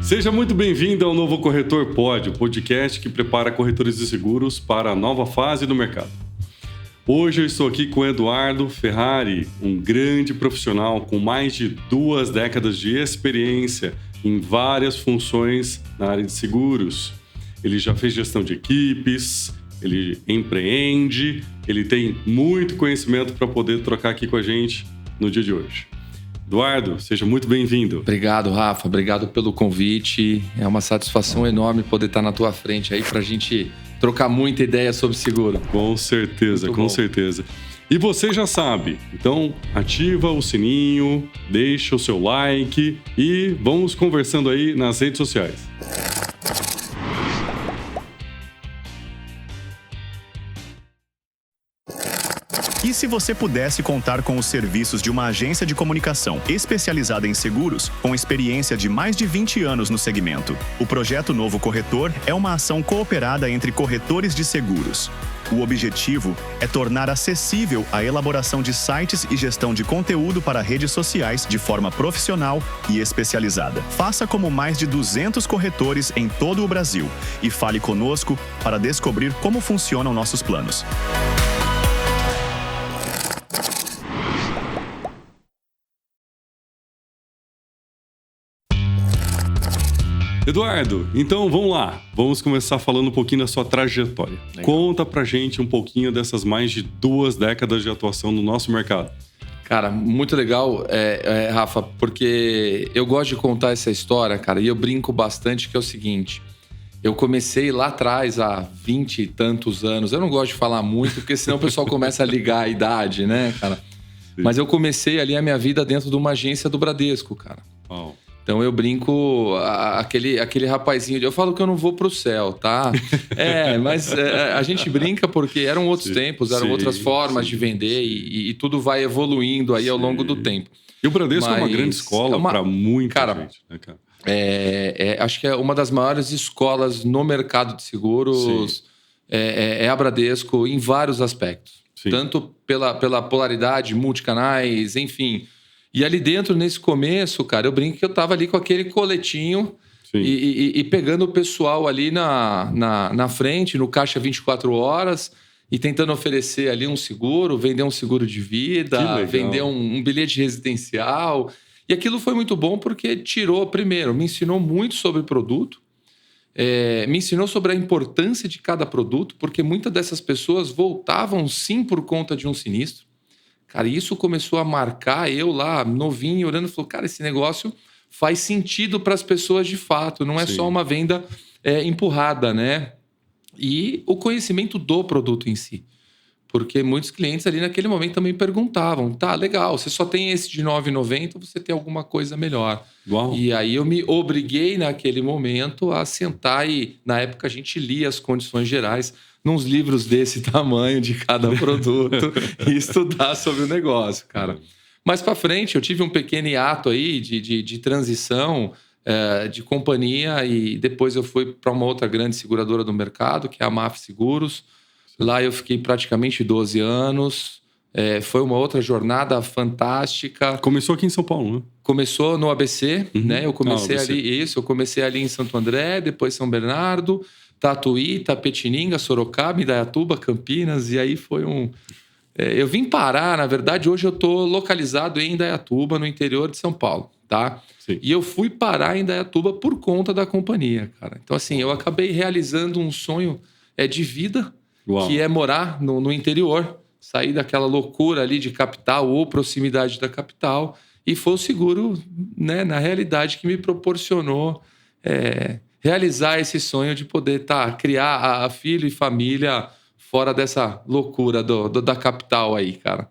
Seja muito bem-vindo ao Novo Corretor Pod, o podcast que prepara corretores de seguros para a nova fase do mercado. Hoje eu estou aqui com o Eduardo Ferrari, um grande profissional com mais de 2 décadas de experiência em várias funções na área de seguros. Ele já fez gestão de equipes, ele empreende, ele tem muito conhecimento para poder trocar aqui com a gente no dia de hoje. Eduardo, seja muito bem-vindo. Obrigado, Rafa. Obrigado pelo convite. É uma satisfação enorme poder estar na tua frente aí para a gente trocar muita ideia sobre seguro. Com certeza, com certeza. E você já sabe, então ativa o sininho, deixa o seu like e vamos conversando aí nas redes sociais. E se você pudesse contar com os serviços de uma agência de comunicação especializada em seguros, com experiência de mais de 20 anos no segmento? O projeto Novo Corretor é uma ação cooperada entre corretores de seguros. O objetivo é tornar acessível a elaboração de sites e gestão de conteúdo para redes sociais de forma profissional e especializada. Faça como mais de 200 corretores em todo o Brasil e fale conosco para descobrir como funcionam nossos planos. Eduardo, então vamos lá. Vamos começar falando um pouquinho da sua trajetória. Legal. Conta pra gente um pouquinho dessas mais de 2 décadas de atuação no nosso mercado. Cara, muito legal, Rafa, porque eu gosto de contar essa história, cara, e eu brinco bastante que é o seguinte. Eu comecei lá atrás, há 20 e tantos anos. Eu não gosto de falar muito, porque senão o pessoal começa a ligar a idade, né, cara? Sim. Mas eu comecei ali a minha vida dentro de uma agência do Bradesco, cara. Oh. Então eu brinco, aquele rapazinho, eu falo que eu não vou pro céu, tá? Mas a gente brinca porque eram outros tempos, eram outras formas de vender e tudo vai evoluindo aí ao longo do tempo. E o Bradesco é uma grande escola para muita gente, né, cara? Acho que é uma das maiores escolas no mercado de seguros, é a Bradesco em vários aspectos. Sim. Tanto pela polaridade, multicanais, enfim. E ali dentro, nesse começo, cara, eu brinco que eu tava ali com aquele coletinho e pegando o pessoal ali na frente, no caixa 24 horas e tentando oferecer ali um seguro, vender um seguro de vida, vender um bilhete residencial. E aquilo foi muito bom porque primeiro, me ensinou muito sobre produto, me ensinou sobre a importância de cada produto, porque muitas dessas pessoas voltavam sim por conta de um sinistro. Cara, isso começou a marcar eu lá, novinho, olhando e falou, cara, esse negócio faz sentido para as pessoas de fato, não é só uma venda empurrada, né? E o conhecimento do produto em si. Porque muitos clientes ali naquele momento também perguntavam, tá, legal, você só tem esse de R$ 9,90 ou você tem alguma coisa melhor? Uau. E aí eu me obriguei naquele momento a sentar e, na época, a gente lia as condições gerais nos livros desse tamanho de cada produto e estudar sobre o negócio, cara. Mais para frente, eu tive um pequeno hiato aí de transição de companhia e depois eu fui para uma outra grande seguradora do mercado, que é a MAF Seguros. Lá eu fiquei praticamente 12 anos. Foi uma outra jornada fantástica. Começou aqui em São Paulo, né? Começou no ABC, né? Eu comecei ali em Santo André, depois São Bernardo, Tatuí, Tapetininga, Sorocaba, Indaiatuba, Campinas, e aí foi eu vim parar, na verdade, hoje eu estou localizado em Indaiatuba, no interior de São Paulo, tá? Sim. E eu fui parar em Indaiatuba por conta da companhia, cara. Então, assim, eu acabei realizando um sonho de vida, Uau. Que é morar no interior, sair daquela loucura ali de capital ou proximidade da capital, e foi o seguro, né, na realidade, que me proporcionou realizar esse sonho de poder criar a filho e família fora dessa loucura da capital aí, cara.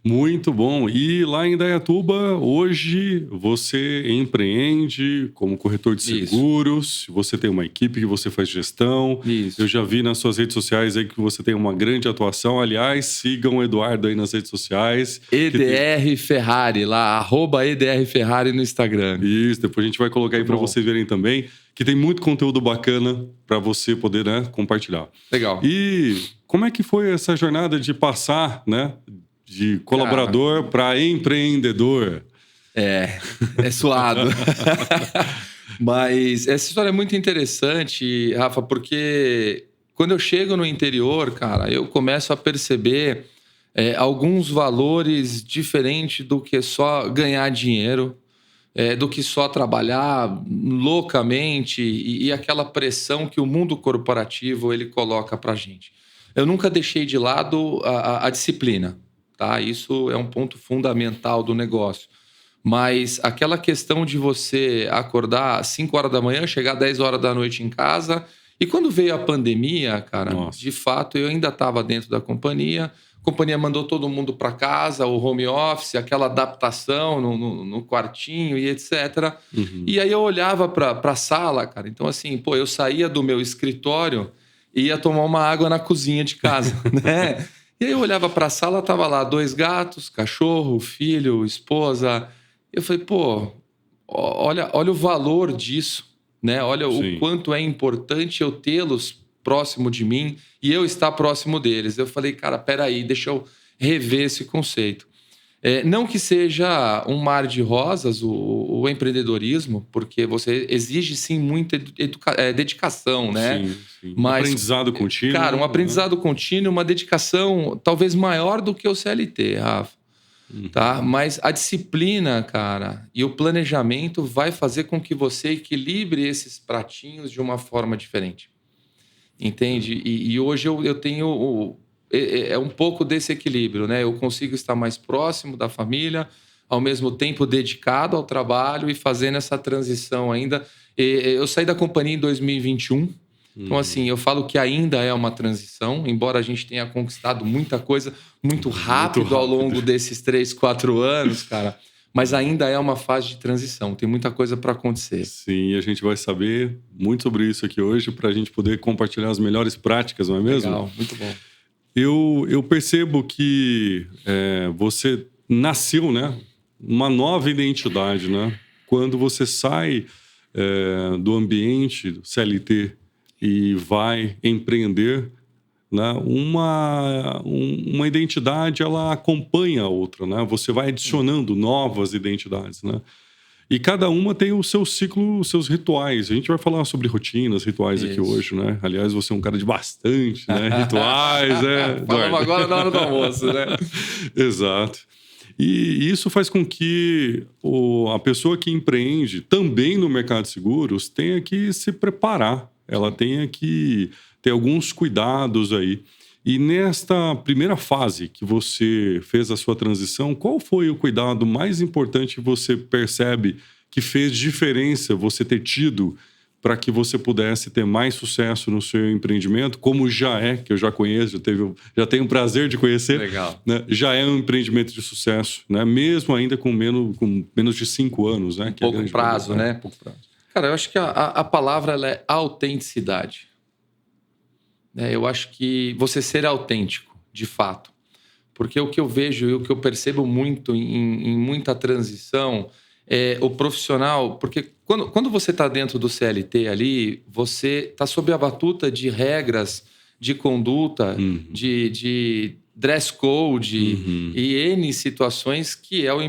Muito bom. E lá em Indaiatuba, hoje você empreende como corretor de seguros, você tem uma equipe que você faz gestão. Isso. Eu já vi nas suas redes sociais aí que você tem uma grande atuação. Aliás, sigam o Eduardo aí nas redes sociais. EDR Ferrari, lá, @EDR Ferrari no Instagram. Isso, depois a gente vai colocar aí para vocês verem também, que tem muito conteúdo bacana para você poder, né, compartilhar. Legal. E como é que foi essa jornada de passar, né, de colaborador para empreendedor? É suado. Mas essa história é muito interessante, Rafa, porque quando eu chego no interior, cara, eu começo a perceber alguns valores diferentes do que só ganhar dinheiro, do que só trabalhar loucamente e aquela pressão que o mundo corporativo ele coloca pra gente. Eu nunca deixei de lado a disciplina, tá? Isso é um ponto fundamental do negócio. Mas aquela questão de você acordar às 5 horas da manhã, chegar às 10 horas da noite em casa. E quando veio a pandemia, cara, de fato, eu ainda estava dentro da companhia. A companhia mandou todo mundo para casa, o home office, aquela adaptação no quartinho e etc. Uhum. E aí eu olhava para a sala, cara. Então, assim, eu saía do meu escritório e ia tomar uma água na cozinha de casa, né? E aí eu olhava para a sala, tava lá 2 gatos, cachorro, filho, esposa. Eu falei, olha o valor disso, né? Olha Sim. o quanto é importante eu tê-los próximo de mim e eu estar próximo deles. Eu falei, cara, peraí, deixa eu rever esse conceito. Não que seja um mar de rosas o empreendedorismo, porque você exige, sim, muita dedicação, né? Sim. Mas, aprendizado contínuo. Cara, um aprendizado contínuo, uma dedicação talvez maior do que o CLT, Rafa. Tá? Mas a disciplina, cara, e o planejamento vai fazer com que você equilibre esses pratinhos de uma forma diferente. Entende? E hoje eu tenho um pouco desse equilíbrio, né? Eu consigo estar mais próximo da família, ao mesmo tempo dedicado ao trabalho e fazendo essa transição ainda. Eu saí da companhia em 2021. Então, assim, eu falo que ainda é uma transição, embora a gente tenha conquistado muita coisa muito rápido ao longo desses 3, 4 anos, cara. Mas ainda é uma fase de transição, tem muita coisa para acontecer. Sim, a gente vai saber muito sobre isso aqui hoje para a gente poder compartilhar as melhores práticas, não é mesmo? Legal, muito bom. Eu percebo que você nasceu, né? Uma nova identidade, né? Quando você sai do ambiente do CLT e vai empreender, né? Uma identidade, ela acompanha a outra, né? Você vai adicionando novas identidades, né? E cada uma tem o seu ciclo, os seus rituais. A gente vai falar sobre rotinas, rituais aqui hoje, né? Aliás, você é um cara de bastante, né? Rituais, né? Falamos agora na hora do almoço, né? Exato. E isso faz com que a pessoa que empreende também no mercado de seguros tenha que se preparar. Ela tenha que ter alguns cuidados aí. E nesta primeira fase que você fez a sua transição, qual foi o cuidado mais importante que você percebe que fez diferença você ter tido para que você pudesse ter mais sucesso no seu empreendimento, como que eu já conheço, já tenho o prazer de conhecer. Legal. Né? Já é um empreendimento de sucesso, né? Mesmo ainda com menos de 5 anos. Né? Pouco prazo, né? Pouco prazo. Cara, eu acho que a palavra ela é autenticidade. Eu acho que você ser autêntico, de fato. Porque o que eu vejo e o que eu percebo muito em muita transição é o profissional... Porque quando você está dentro do CLT ali, você está sob a batuta de regras de conduta, de dress code e N situações que é o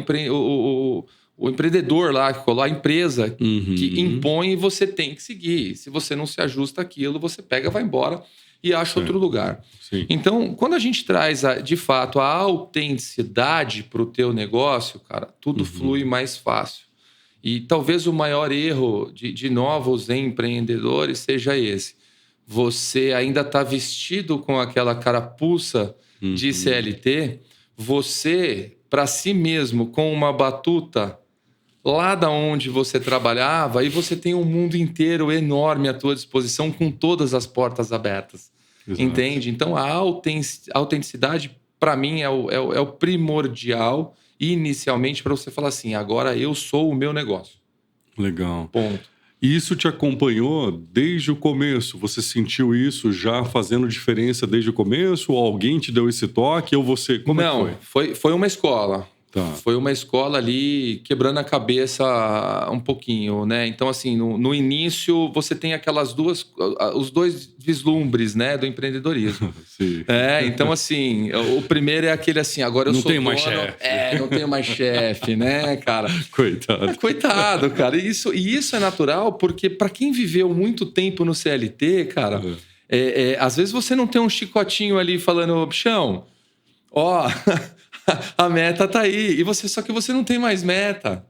empreendedor lá, a empresa que impõe e você tem que seguir. Se você não se ajusta àquilo, você pega, vai embora e acha outro lugar. Sim. Então, quando a gente traz, de fato, a autenticidade para o teu negócio, cara, tudo flui mais fácil. E talvez o maior erro de novos empreendedores seja esse. Você ainda está vestido com aquela carapuça de CLT, você, para si mesmo, com uma batuta lá da onde você trabalhava, e você tem um mundo inteiro enorme à tua disposição com todas as portas abertas. Exato. Entende? Então, a autenticidade, para mim, é o primordial inicialmente para você falar assim, agora eu sou o meu negócio. Legal. Ponto. E isso te acompanhou desde o começo? Você sentiu isso já fazendo diferença desde o começo? Ou alguém te deu esse toque? Ou você... Como Não, é que foi? Foi uma escola. Foi uma escola ali quebrando a cabeça um pouquinho, né? Então, assim, no início você tem os dois vislumbres, né, do empreendedorismo. Sim. Então, assim, o primeiro é aquele assim, agora eu não sou tenho dono, mais chefe. não tenho mais chefe, né, cara? Coitado. Coitado, cara. E isso é natural porque para quem viveu muito tempo no CLT, cara, às vezes você não tem um chicotinho ali falando, bichão, a meta tá aí. Só que você não tem mais meta.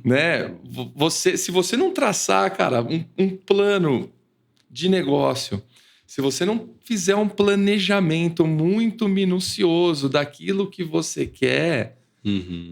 Né? Se você não traçar, cara, um plano de negócio, se você não fizer um planejamento muito minucioso daquilo que você quer,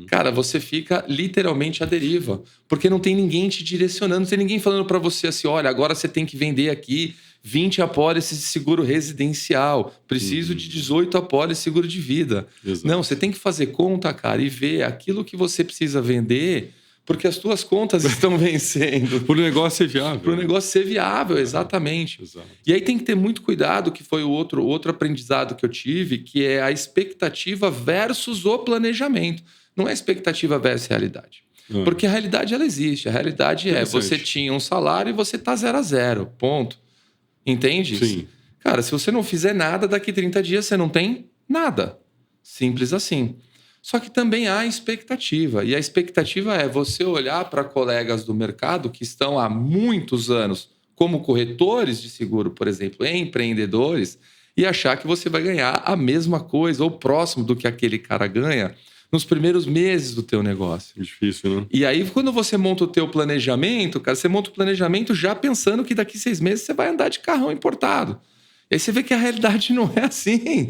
cara, você fica literalmente à deriva. Porque não tem ninguém te direcionando, não tem ninguém falando para você assim, olha, agora você tem que vender aqui 20 apólices de seguro residencial. Preciso de 18 apólices de seguro de vida. Exato. Não, você tem que fazer conta, cara, e ver aquilo que você precisa vender, porque as tuas contas estão vencendo. Para o negócio ser viável. Para o negócio ser viável, exatamente. Exato. E aí tem que ter muito cuidado, que foi o outro aprendizado que eu tive, que é a expectativa versus o planejamento. Não é expectativa versus realidade. Porque a realidade, ela existe. A realidade você tinha um salário e você tá 0 a 0, ponto. Entende? Sim. Cara, se você não fizer nada, daqui 30 dias você não tem nada. Simples assim. Só que também há expectativa. E a expectativa é você olhar para colegas do mercado que estão há muitos anos como corretores de seguro, por exemplo, empreendedores, e achar que você vai ganhar a mesma coisa ou próximo do que aquele cara ganha nos primeiros meses do teu negócio. Difícil, né? E aí, quando você monta o teu planejamento, cara, você monta o planejamento já pensando que daqui 6 meses você vai andar de carrão importado. E aí você vê que a realidade não é assim.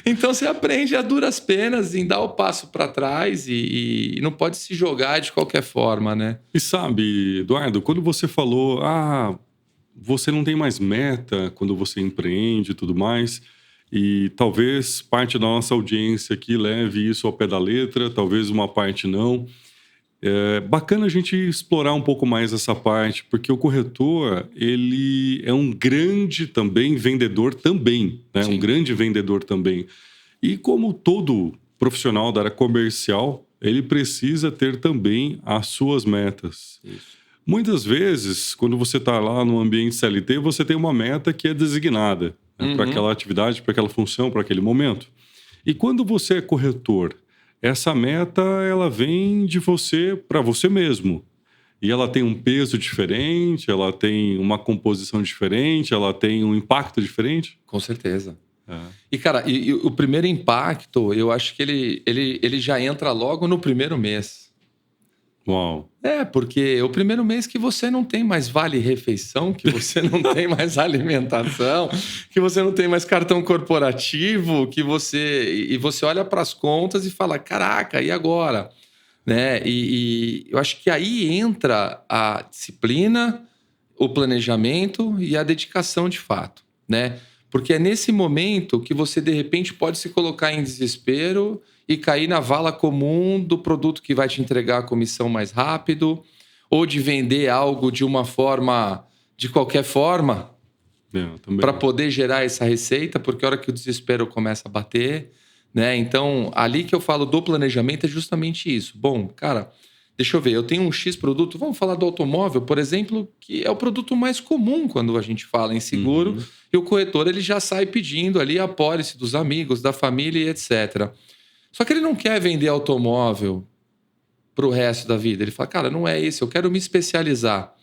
Então você aprende a duras penas em dar o passo para trás e não pode se jogar de qualquer forma, né? E sabe, Eduardo, quando você falou, você não tem mais meta quando você empreende e tudo mais, e talvez parte da nossa audiência aqui leve isso ao pé da letra, talvez uma parte não. É bacana a gente explorar um pouco mais essa parte, porque o corretor, ele é um grande também vendedor também, né? Um grande vendedor também. E como todo profissional da área comercial, ele precisa ter também as suas metas. Isso. Muitas vezes, quando você está lá no ambiente CLT, você tem uma meta que é designada, né, para aquela atividade, para aquela função, para aquele momento. E quando você é corretor, essa meta, ela vem de você para você mesmo. E ela tem um peso diferente, ela tem uma composição diferente, ela tem um impacto diferente? Com certeza. E, cara, o primeiro impacto, eu acho que ele já entra logo no primeiro mês. Uau. Porque o primeiro mês que você não tem mais vale-refeição, que você não tem mais alimentação, que você não tem mais cartão corporativo, e você olha para as contas e fala, caraca, e agora? Né? E eu acho que aí entra a disciplina, o planejamento e a dedicação de fato, né? Porque é nesse momento que você, de repente, pode se colocar em desespero e cair na vala comum do produto que vai te entregar a comissão mais rápido, ou de vender algo de uma forma, de qualquer forma, para poder gerar essa receita, porque a hora que o desespero começa a bater, né? Então, ali que eu falo do planejamento é justamente isso. Bom, cara, deixa eu ver, eu tenho um X produto, vamos falar do automóvel, por exemplo, que é o produto mais comum quando a gente fala em seguro, e o corretor ele já sai pedindo ali a apólice dos amigos, da família e etc. Só que ele não quer vender automóvel para o resto da vida. Ele fala, cara, não é esse, eu quero me especializar.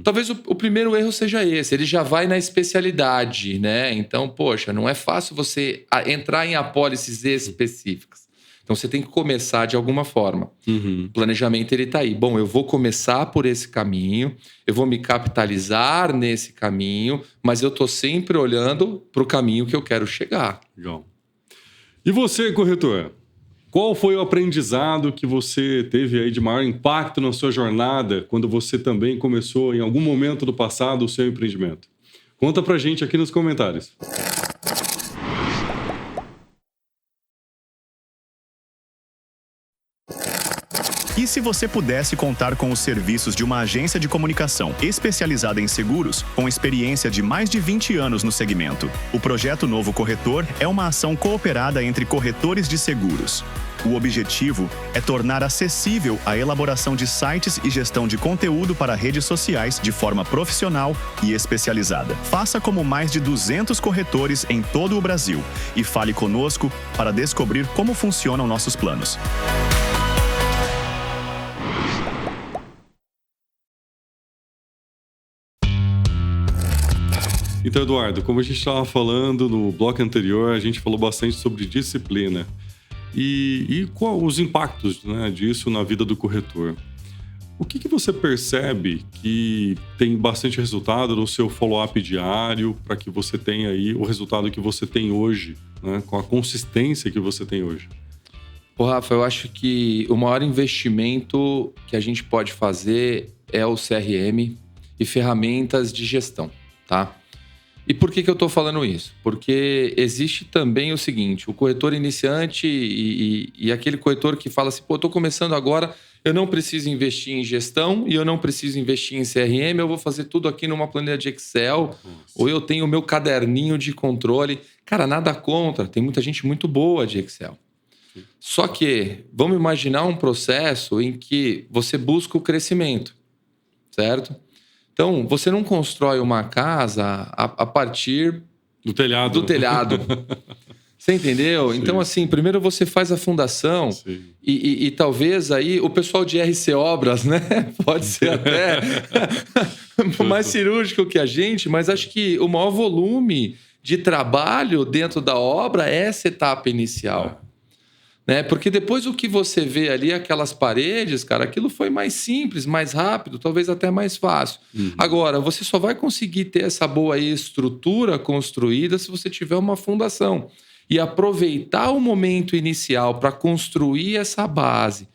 Talvez o primeiro erro seja esse, ele já vai na especialidade, né? Então, poxa, não é fácil você entrar em apólices específicas. Então, você tem que começar de alguma forma. O planejamento, ele tá aí. Bom, eu vou começar por esse caminho, eu vou me capitalizar nesse caminho, mas eu tô sempre olhando para o caminho que eu quero chegar. Legal. E você, corretor? Qual foi o aprendizado que você teve aí de maior impacto na sua jornada quando você também começou, em algum momento do passado, o seu empreendimento? Conta pra gente aqui nos comentários. E se você pudesse contar com os serviços de uma agência de comunicação especializada em seguros, com experiência de mais de 20 anos no segmento? O projeto Novo Corretor é uma ação cooperada entre corretores de seguros. O objetivo é tornar acessível a elaboração de sites e gestão de conteúdo para redes sociais de forma profissional e especializada. Faça como mais de 200 corretores em todo o Brasil e fale conosco para descobrir como funcionam nossos planos. Então, Eduardo, como a gente estava falando no bloco anterior, a gente falou bastante sobre disciplina. E quais os impactos, né, disso na vida do corretor? O que você percebe que tem bastante resultado no seu follow-up diário para que você tenha aí o resultado que você tem hoje, né, com a consistência que você tem hoje? Pô, Rafa, eu acho que o maior investimento que a gente pode fazer é o CRM e ferramentas de gestão, tá? E por que eu estou falando isso? Porque existe também o seguinte, o corretor iniciante e aquele corretor que fala assim, pô, eu estou começando agora, eu não preciso investir em gestão e eu não preciso investir em CRM, eu vou fazer tudo aqui numa planilha de Excel, ou eu tenho o meu caderninho de controle. Cara, nada contra, tem muita gente muito boa de Excel. Só que, vamos imaginar um processo em que você busca o crescimento, certo? Então, você não constrói uma casa a partir do telhado. Você entendeu? Sim. Então, assim, primeiro você faz a fundação e talvez aí o pessoal de RC Obras, né? Pode ser até mais cirúrgico que a gente, mas acho que o maior volume de trabalho dentro da obra é essa etapa inicial. Né? Porque depois o que você vê ali, aquelas paredes, cara, aquilo foi mais simples, mais rápido, talvez até mais fácil. Agora, você só vai conseguir ter essa boa estrutura construída se você tiver uma fundação. E aproveitar o momento inicial para construir essa base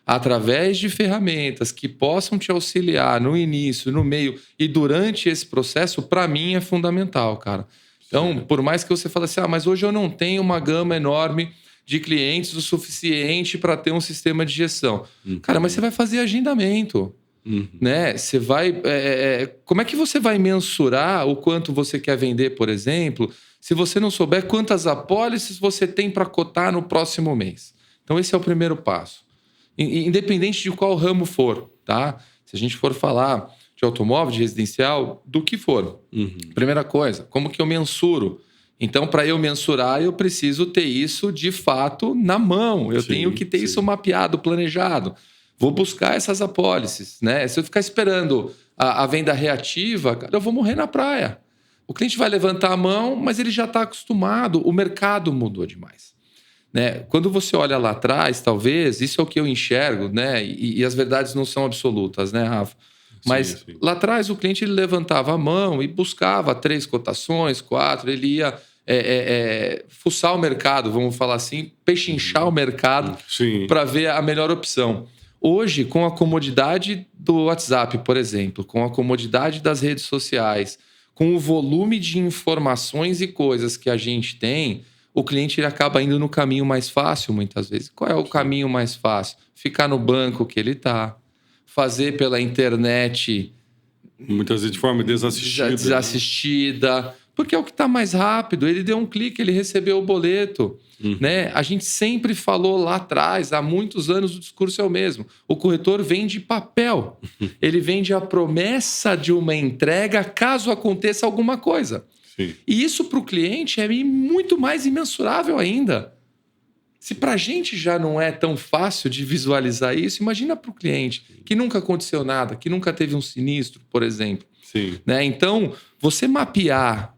através de ferramentas que possam te auxiliar no início, no meio e durante esse processo, para mim é fundamental, cara. Então, por mais que você fale assim, mas hoje eu não tenho uma gama enorme de clientes o suficiente para ter um sistema de gestão. Cara, mas você vai fazer agendamento. Né? Você vai... como é que você vai mensurar o quanto você quer vender, por exemplo, se você não souber quantas apólices você tem para cotar no próximo mês? Então, esse é o primeiro passo. Independente de qual ramo for, tá? Se a gente for falar de automóvel, de residencial, do que for. Primeira coisa, como que eu mensuro? Então, para eu mensurar, eu preciso ter isso de fato na mão. Eu tenho que ter isso mapeado, planejado. Vou buscar essas apólices, né? Se eu ficar esperando a venda reativa, cara, eu vou morrer na praia. O cliente vai levantar a mão, mas ele já está acostumado. O mercado mudou demais. Né? Quando você olha lá atrás, talvez, isso é o que eu enxergo, né? E as verdades não são absolutas, né, Rafa? Mas lá atrás o cliente ele levantava a mão e buscava 3 cotações, 4, ele ia... fuçar o mercado, vamos falar assim, pechinchar o mercado para ver a melhor opção. Hoje, com a comodidade do WhatsApp, por exemplo, com a comodidade das redes sociais, com o volume de informações e coisas que a gente tem, o cliente ele acaba indo no caminho mais fácil muitas vezes. Qual é o caminho mais fácil? Ficar no banco que ele está, fazer pela internet... Muitas vezes de forma desassistida. Porque é o que está mais rápido. Ele deu um clique, ele recebeu o boleto. Né? A gente sempre falou lá atrás, há muitos anos, o discurso é o mesmo. O corretor vende papel. Ele vende a promessa de uma entrega caso aconteça alguma coisa. E isso para o cliente é muito mais imensurável ainda. Se para a gente já não é tão fácil de visualizar isso, imagina para o cliente que nunca aconteceu nada, que nunca teve um sinistro, por exemplo. Né? Então, você mapear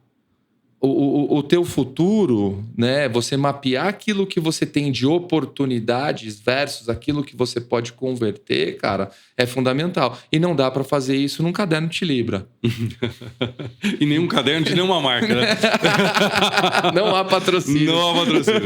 o teu futuro, né? Você mapear aquilo que você tem de oportunidades versus aquilo que você pode converter, cara, é fundamental. E não dá para fazer isso num caderno de Libra. E nenhum caderno de nenhuma marca, né? Não há patrocínio. Não há patrocínio.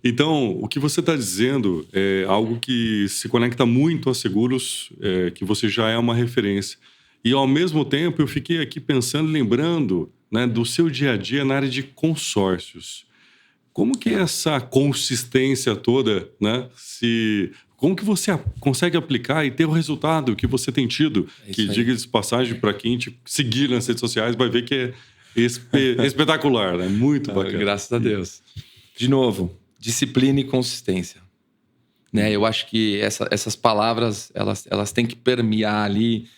Então, o que você está dizendo é algo que se conecta muito a seguros, que você já é uma referência. E, ao mesmo tempo, eu fiquei aqui pensando, lembrando, né, do seu dia a dia na área de consórcios. Como que é essa consistência toda, né? Como que você consegue aplicar e ter o resultado que você tem tido? Que, diga de passagem, para quem te seguir nas redes sociais, vai ver que é espetacular, né? Muito bacana. Graças a Deus. De novo, disciplina e consistência. né? Eu acho que essas palavras, elas têm que permear ali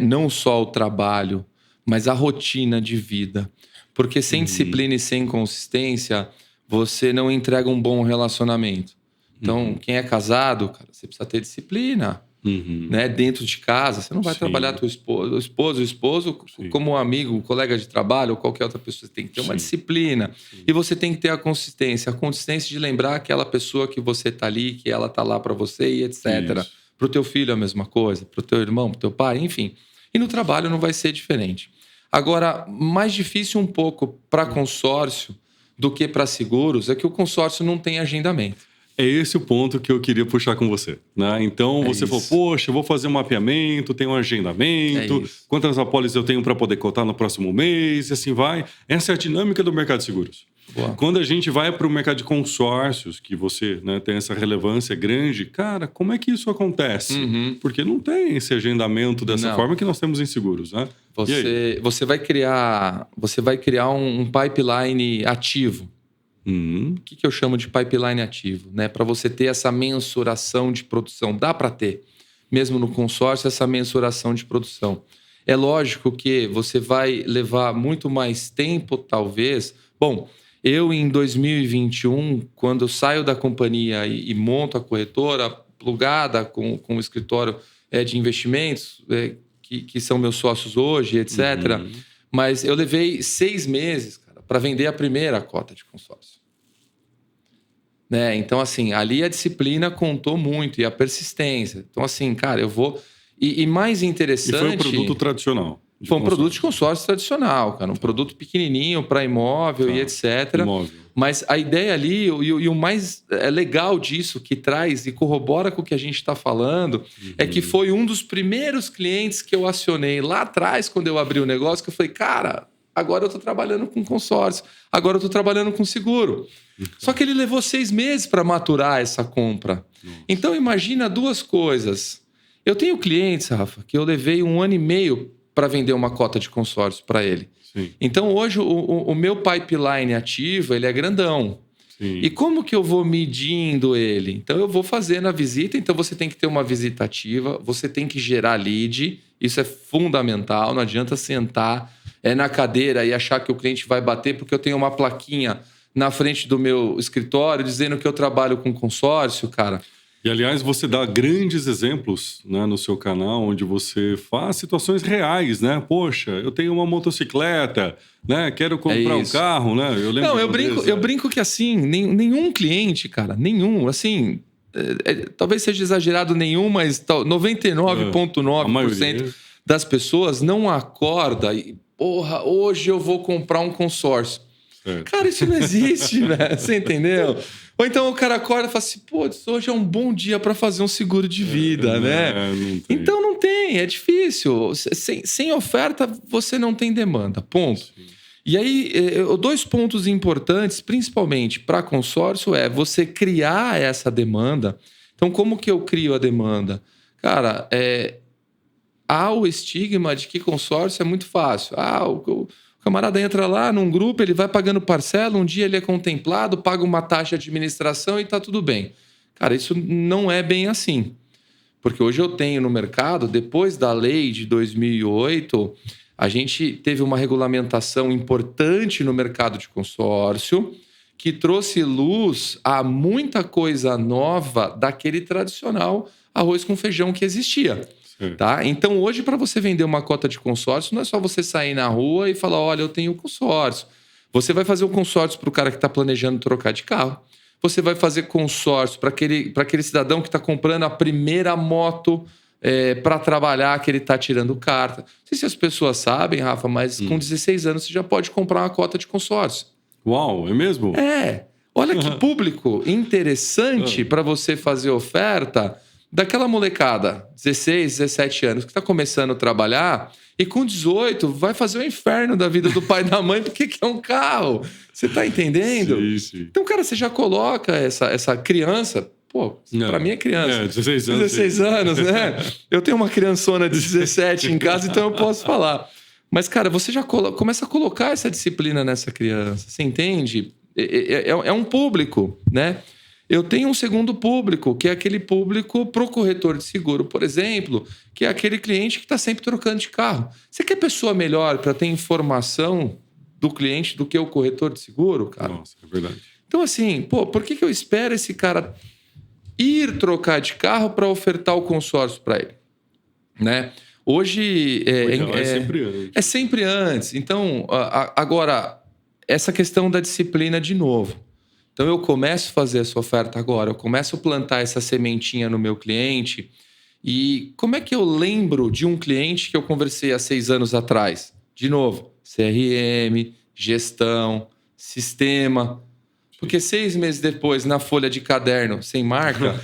não só o trabalho, mas a rotina de vida. Porque sem disciplina e sem consistência, você não entrega um bom relacionamento. Então, quem é casado, cara, você precisa ter disciplina. Né? Dentro de casa, você não vai trabalhar teu esposo como um amigo, um colega de trabalho ou qualquer outra pessoa. Você tem que ter uma disciplina. E você tem que ter a consistência de lembrar aquela pessoa que você tá ali, que ela tá lá para você e etc. Pro teu filho a mesma coisa, pro teu irmão, pro teu pai, enfim. E no trabalho não vai ser diferente. Agora, mais difícil um pouco para consórcio do que para seguros é que o consórcio não tem agendamento. É esse o ponto que eu queria puxar com você, né? Então, você falou, poxa, eu vou fazer um mapeamento, tem um agendamento, quantas apólices eu tenho para poder cotar no próximo mês, e assim vai. Essa é a dinâmica do mercado de seguros. Boa. Quando a gente vai para o mercado de consórcios, que você, né, tem essa relevância grande, cara, como é que isso acontece? Porque não tem esse agendamento dessa forma que nós temos em seguros, né? Você vai criar um pipeline ativo. O que eu chamo de pipeline ativo, né? Para você ter essa mensuração de produção. Dá para ter, mesmo no consórcio, essa mensuração de produção. É lógico que você vai levar muito mais tempo, talvez. Bom, eu em 2021, quando eu saio da companhia e monto a corretora plugada com o escritório de investimentos, que são meus sócios hoje, etc. Mas eu levei 6 meses, cara, para vender a primeira cota de consórcio. Né? Então, assim, ali a disciplina contou muito e a persistência. Então, assim, cara, eu vou... E mais interessante... E foi um produto tradicional. Foi um produto de consórcio tradicional, cara. Um produto pequenininho para imóvel e etc. Imóvel. Mas a ideia ali, e o mais legal disso, que traz e corrobora com o que a gente está falando, é que foi um dos primeiros clientes que eu acionei lá atrás, quando eu abri o negócio, que eu falei, cara, agora eu estou trabalhando com consórcio, agora eu estou trabalhando com seguro. Só que ele levou 6 meses para maturar essa compra. Então, imagina 2 coisas. Eu tenho clientes, Rafa, que eu levei 1 ano e meio para vender uma cota de consórcio para ele. Sim. Então, hoje, o meu pipeline ativo, ele é grandão. Sim. E como que eu vou medindo ele? Então, eu vou fazendo a visita. Então, você tem que ter uma visita ativa, você tem que gerar lead. Isso é fundamental. Não adianta sentar na cadeira e achar que o cliente vai bater porque eu tenho uma plaquinha na frente do meu escritório dizendo que eu trabalho com consórcio, cara. E, aliás, você dá grandes exemplos, né, no seu canal, onde você faz situações reais, né? Poxa, eu tenho uma motocicleta, né? Quero comprar um carro, né? Eu brinco que, assim, nenhum cliente, cara, nenhum, talvez seja exagerado mas 99,9% das pessoas não acorda e, porra, hoje eu vou comprar um consórcio. Cara, isso não existe, velho. Você entendeu? Ou então o cara acorda e fala assim, pô, hoje é um bom dia para fazer um seguro de vida, né? Então não tem, é difícil. Sem oferta, você não tem demanda, ponto. Sim. E aí, 2 pontos importantes, principalmente para consórcio, é você criar essa demanda. Então, como que eu crio a demanda? Cara, há o estigma de que consórcio é muito fácil. O camarada entra lá num grupo, ele vai pagando parcela, um dia ele é contemplado, paga uma taxa de administração e tá tudo bem. Cara, isso não é bem assim. Porque hoje eu tenho no mercado, depois da lei de 2008, a gente teve uma regulamentação importante no mercado de consórcio que trouxe luz a muita coisa nova daquele tradicional arroz com feijão que existia. Tá? Então, hoje, para você vender uma cota de consórcio, não é só você sair na rua e falar, olha, eu tenho consórcio. Você vai fazer um consórcio para o cara que está planejando trocar de carro. Você vai fazer consórcio para aquele cidadão que está comprando a primeira moto para trabalhar, que ele está tirando carta. Não sei se as pessoas sabem, Rafa, mas com 16 anos você já pode comprar uma cota de consórcio. Uau, é mesmo? Olha que público interessante para você fazer oferta daquela molecada, 16, 17 anos, que está começando a trabalhar e com 18 vai fazer o inferno da vida do pai e da mãe porque quer um carro. Você está entendendo? Sim. Então, cara, você já coloca essa criança... Pô, para mim é criança. 16 anos. 16 anos, né? Eu tenho uma criançona de 17 em casa, então eu posso falar. Mas, cara, você já começa a colocar essa disciplina nessa criança. Você entende? É um público, né? Eu tenho um segundo público, que é aquele público para o corretor de seguro, por exemplo, que é aquele cliente que está sempre trocando de carro. Você quer pessoa melhor para ter informação do cliente do que o corretor de seguro, cara? Nossa, é verdade. Então, assim, por que eu espero esse cara ir trocar de carro para ofertar o consórcio para ele? Né? Hoje É sempre antes. É sempre antes. Então, agora, essa questão da disciplina de novo. Então, eu começo a fazer essa oferta agora, eu começo a plantar essa sementinha no meu cliente. E como é que eu lembro de um cliente que eu conversei há 6 anos atrás? De novo, CRM, gestão, sistema. Porque 6 meses depois, na folha de caderno, sem marca,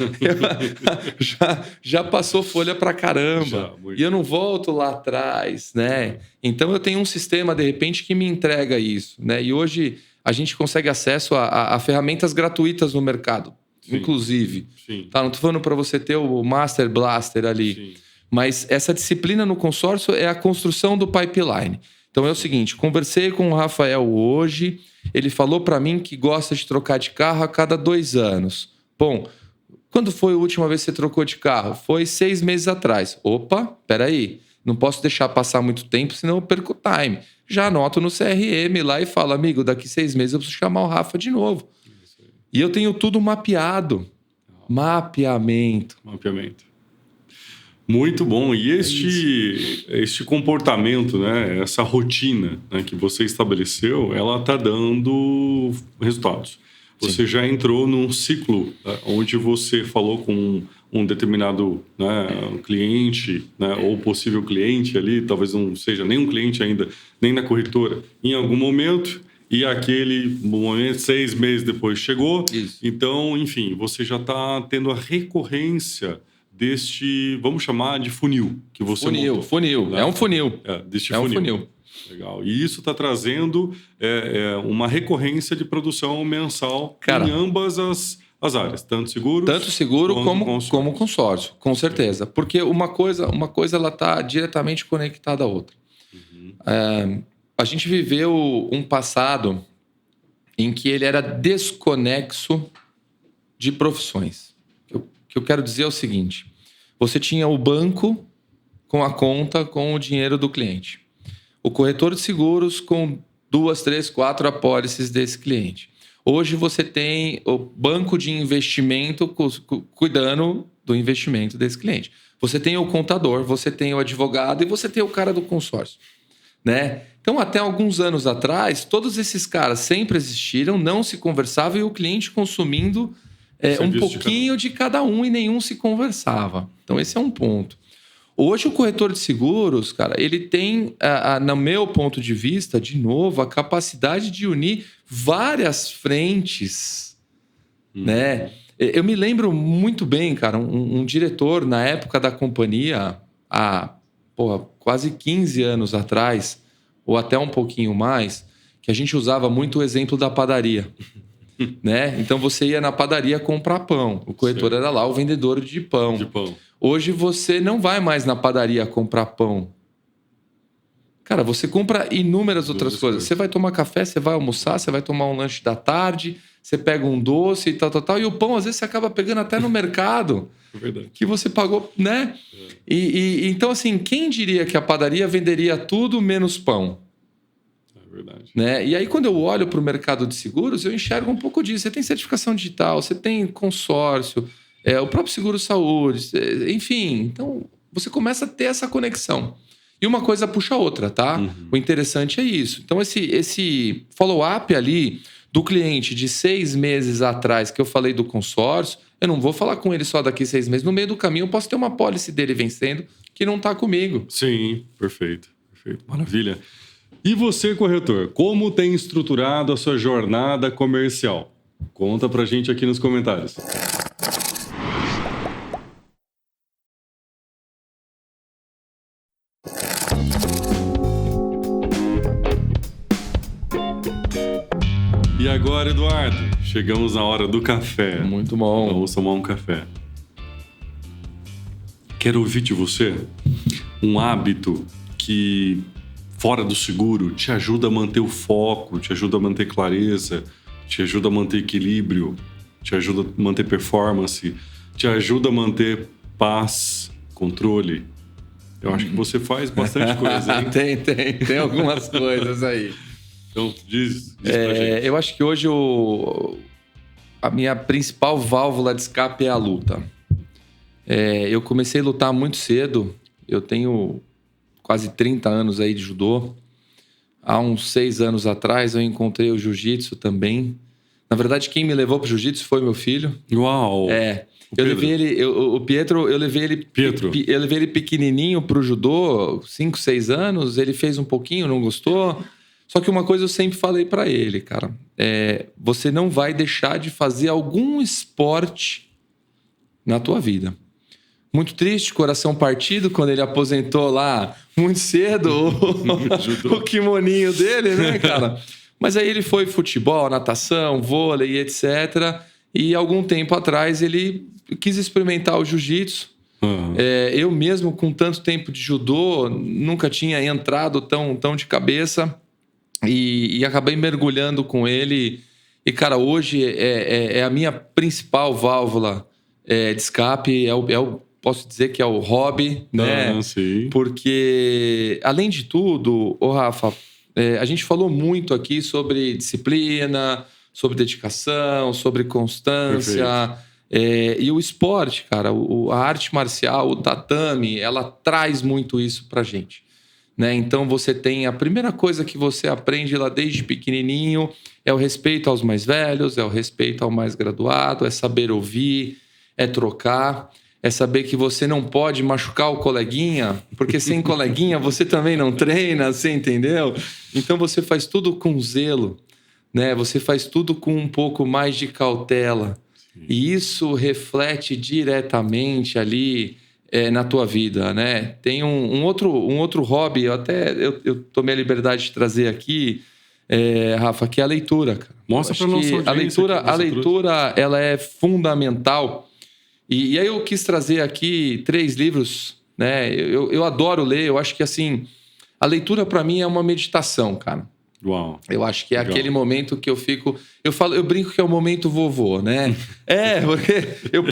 já passou folha pra caramba. E eu não volto lá atrás, né? Então, eu tenho um sistema, de repente, que me entrega isso, né? E hoje, a gente consegue acesso a ferramentas gratuitas no mercado, sim, inclusive. Sim. Tá? Não estou falando para você ter o Master Blaster ali. Sim. Mas essa disciplina no consórcio é a construção do pipeline. Então, é o seguinte, conversei com o Rafael hoje... Ele falou para mim que gosta de trocar de carro a cada 2 anos. Bom, quando foi a última vez que você trocou de carro? Foi 6 meses atrás. Opa, peraí. Não posso deixar passar muito tempo, senão eu perco o time. Já anoto no CRM lá e falo, amigo, daqui 6 meses eu preciso chamar o Rafa de novo. E eu tenho tudo mapeado. Mapeamento. Muito bom. E este comportamento, né, essa rotina, né, que você estabeleceu, ela está dando resultados. Você Sim. já entrou num ciclo onde você falou com um determinado cliente, né, ou possível cliente ali, talvez não seja nem um cliente ainda, nem na corretora, em algum momento, e aquele momento, 6 meses depois chegou. Isso. Então, enfim, você já está tendo a recorrência deste, vamos chamar de funil que você montou. Funil. Né? É um funil. Um funil. Legal. E isso está trazendo uma recorrência de produção mensal em ambas as áreas, tanto seguro como consórcio, com certeza. Porque uma coisa ela está diretamente conectada à outra. Uhum. A gente viveu um passado em que ele era desconexo de profissões. O que eu quero dizer é o seguinte: você tinha o banco com a conta com o dinheiro do cliente, o corretor de seguros com 2, 3, 4 apólices desse cliente. Hoje você tem o banco de investimento cuidando do investimento desse cliente. Você tem o contador, você tem o advogado e você tem o cara do consórcio, né? Então, até alguns anos atrás, todos esses caras sempre existiram, não se conversavam e o cliente consumindo um pouquinho de cada um e nenhum se conversava. Então, esse é um ponto. Hoje, o corretor de seguros, cara, ele tem, no meu ponto de vista, de novo, a capacidade de unir várias frentes, né? Eu me lembro muito bem, cara, um diretor, na época da companhia, há quase 15 anos atrás, ou até um pouquinho mais, que a gente usava muito o exemplo da padaria. Né? Então você ia na padaria comprar pão. O corretor era lá o vendedor de pão. Hoje você não vai mais na padaria comprar pão. Cara, você compra inúmeras outras coisas. Você vai tomar café, você vai almoçar, você vai tomar um lanche da tarde, você pega um doce e tal. E o pão, às vezes, você acaba pegando até no mercado. É verdade. Que você pagou, né? Então, assim, quem diria que a padaria venderia tudo menos pão? Verdade. Né? E aí, quando eu olho para o mercado de seguros, eu enxergo um pouco disso. Você tem certificação digital, você tem consórcio, o próprio seguro-saúde, enfim. Então, você começa a ter essa conexão. E uma coisa puxa a outra, tá? Uhum. O interessante é isso. Então, esse follow-up ali do cliente de 6 meses atrás, que eu falei do consórcio, eu não vou falar com ele só daqui 6 meses. No meio do caminho, eu posso ter uma pólice dele vencendo que não está comigo. Sim, perfeito. Maravilha. E você, corretor, como tem estruturado a sua jornada comercial? Conta pra gente aqui nos comentários. E agora, Eduardo, chegamos na hora do café. Muito bom. Vamos tomar um café. Quero ouvir de você um hábito que, fora do seguro, te ajuda a manter o foco, te ajuda a manter clareza, te ajuda a manter equilíbrio, te ajuda a manter performance, te ajuda a manter paz, controle. Eu acho que você faz bastante coisa, hein? Tem algumas coisas aí. Então, diz pra gente. Eu acho que hoje a minha principal válvula de escape é a luta. Eu comecei a lutar muito cedo. Eu tenho quase 30 anos aí de judô. Há uns 6 anos atrás eu encontrei o jiu-jitsu também. Na verdade, quem me levou pro jiu-jitsu foi meu filho. Uau! Eu levei ele, o Pietro, eu levei ele pequenininho pro judô, 5, 6 anos. Ele fez um pouquinho, não gostou. Só que uma coisa eu sempre falei para ele, cara, você não vai deixar de fazer algum esporte na tua vida. Muito triste, coração partido, quando ele aposentou lá muito cedo o kimoninho dele, né, cara? Mas aí ele foi futebol, natação, vôlei, etc. E algum tempo atrás ele quis experimentar o jiu-jitsu. Eu mesmo, com tanto tempo de judô, nunca tinha entrado tão de cabeça e acabei mergulhando com ele. E, cara, hoje é a minha principal válvula de escape, posso dizer que é o hobby, né? Sim. Porque, além de tudo, Rafa, a gente falou muito aqui sobre disciplina, sobre dedicação, sobre constância. E o esporte, cara, a arte marcial, o tatame, ela traz muito isso pra gente. Né? Então, você tem a primeira coisa que você aprende lá desde pequenininho é o respeito aos mais velhos, é o respeito ao mais graduado, é saber ouvir, é trocar. É saber que você não pode machucar o coleguinha, porque sem coleguinha você também não treina, você entendeu? Então você faz tudo com zelo, né? Você faz tudo com um pouco mais de cautela. Sim. E isso reflete diretamente ali na tua vida, né? Tem um outro hobby, eu tomei a liberdade de trazer aqui, Rafa, que é a leitura, cara. Mostra para nossa audiência. A leitura ela é fundamental. E aí eu quis trazer aqui 3 livros, né? Eu adoro ler, eu acho que assim, a leitura para mim é uma meditação, cara. Uau. Eu acho que é aquele momento que eu fico... Eu brinco que é o momento vovô, né? Porque eu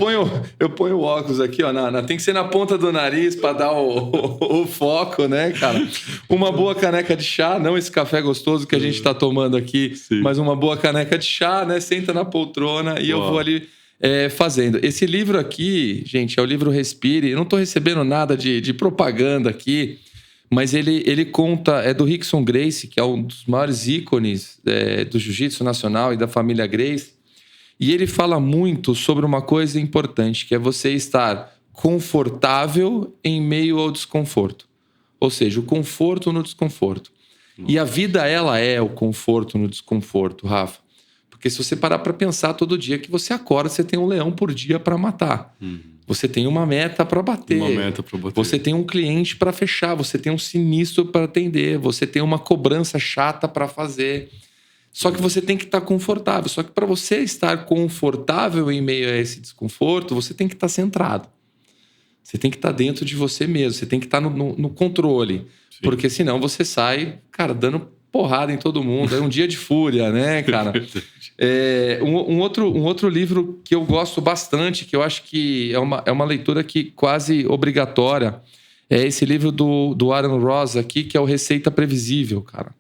ponho o óculos aqui, ó, tem que ser na ponta do nariz para dar o foco, né, cara? Uma boa caneca de chá, não esse café gostoso que a gente tá tomando aqui, sim, mas uma boa caneca de chá, né? Senta na poltrona e eu vou ali... fazendo. Esse livro aqui, gente, é o livro Respire. Eu não estou recebendo nada de propaganda aqui, mas ele conta... É do Rickson Gracie, que é um dos maiores ícones do jiu-jitsu nacional e da família Gracie. E ele fala muito sobre uma coisa importante, que é você estar confortável em meio ao desconforto. Ou seja, o conforto no desconforto. E a vida, ela é o conforto no desconforto, Rafa. Porque se você parar para pensar todo dia que você acorda, você tem um leão por dia para matar. Você tem uma meta para bater. Você tem um cliente para fechar. Você tem um sinistro para atender. Você tem uma cobrança chata para fazer. Só que você tem que estar confortável. Só que para você estar confortável em meio a esse desconforto, você tem que estar centrado. Você tem que estar dentro de você mesmo. Você tem que estar no controle. Sim. Porque senão você sai, cara, dando porrada em todo mundo. É um dia de fúria, né, cara? Um outro livro que eu gosto bastante, que eu acho que é uma leitura que quase obrigatória, é esse livro do Aaron Ross aqui, que é o Receita Previsível, cara.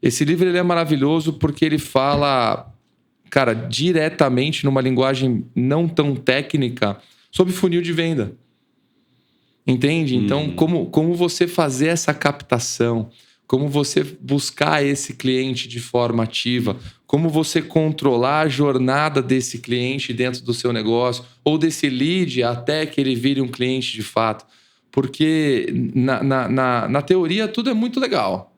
Esse livro ele é maravilhoso porque ele fala, cara, diretamente numa linguagem não tão técnica sobre funil de venda. Entende? Então, como você fazer essa captação, como você buscar esse cliente de forma ativa, como você controlar a jornada desse cliente dentro do seu negócio, ou desse lead até que ele vire um cliente de fato. Porque na teoria tudo é muito legal,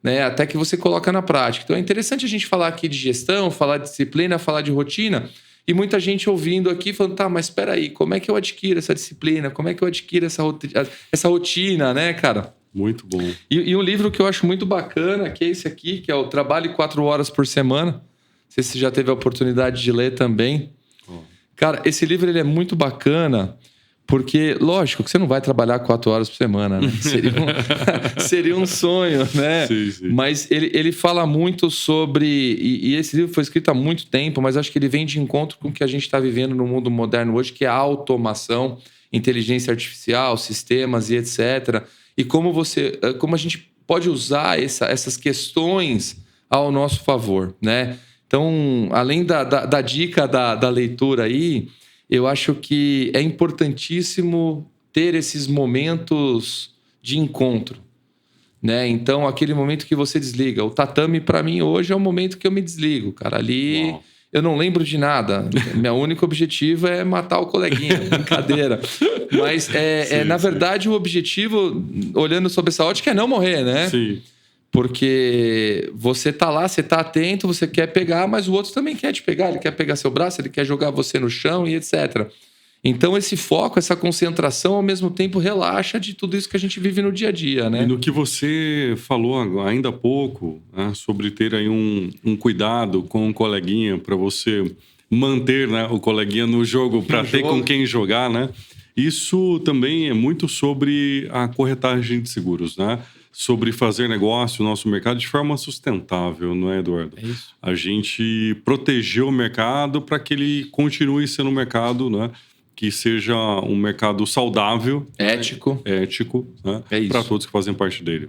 né? Até que você coloca na prática. Então é interessante a gente falar aqui de gestão, falar de disciplina, falar de rotina, e muita gente ouvindo aqui falando, tá, mas espera aí, como é que eu adquiro essa disciplina? Como é que eu adquiro essa rotina, né, cara? Muito bom. E um livro que eu acho muito bacana, que é esse aqui, que é o Trabalhe 4 Horas por Semana. Não sei se você já teve a oportunidade de ler também. Cara, esse livro ele é muito bacana Porque, lógico, que você não vai trabalhar 4 horas por semana, né? Seria um sonho, né? Sim. Mas ele fala muito sobre... E esse livro foi escrito há muito tempo, mas acho que ele vem de encontro com o que a gente está vivendo no mundo moderno hoje, que é a automação, inteligência artificial, sistemas e etc. E como a gente pode usar essas questões ao nosso favor, né? Então, além da dica da leitura aí... Eu acho que é importantíssimo ter esses momentos de encontro, né? Então, aquele momento que você desliga. O tatame, para mim, hoje é o momento que eu me desligo, cara. Ali eu não lembro de nada. Meu único objetivo é matar o coleguinha. Brincadeira. Mas, na verdade, o objetivo, olhando sob essa ótica, é não morrer, né? Sim. Porque você tá lá, você tá atento, você quer pegar, mas o outro também quer te pegar. Ele quer pegar seu braço, ele quer jogar você no chão e etc. Então, esse foco, essa concentração, ao mesmo tempo, relaxa de tudo isso que a gente vive no dia a dia, né? E no que você falou ainda há pouco, né, sobre ter aí um cuidado com o coleguinha para você manter, né, o coleguinha no jogo, para ter com quem jogar, né? Isso também é muito sobre a corretagem de seguros, né? Sobre fazer negócio no nosso mercado de forma sustentável, não é, Eduardo? É isso. A gente protegeu o mercado para que ele continue sendo um mercado, né, que seja um mercado saudável, ético, né, é isso. Para todos que fazem parte dele.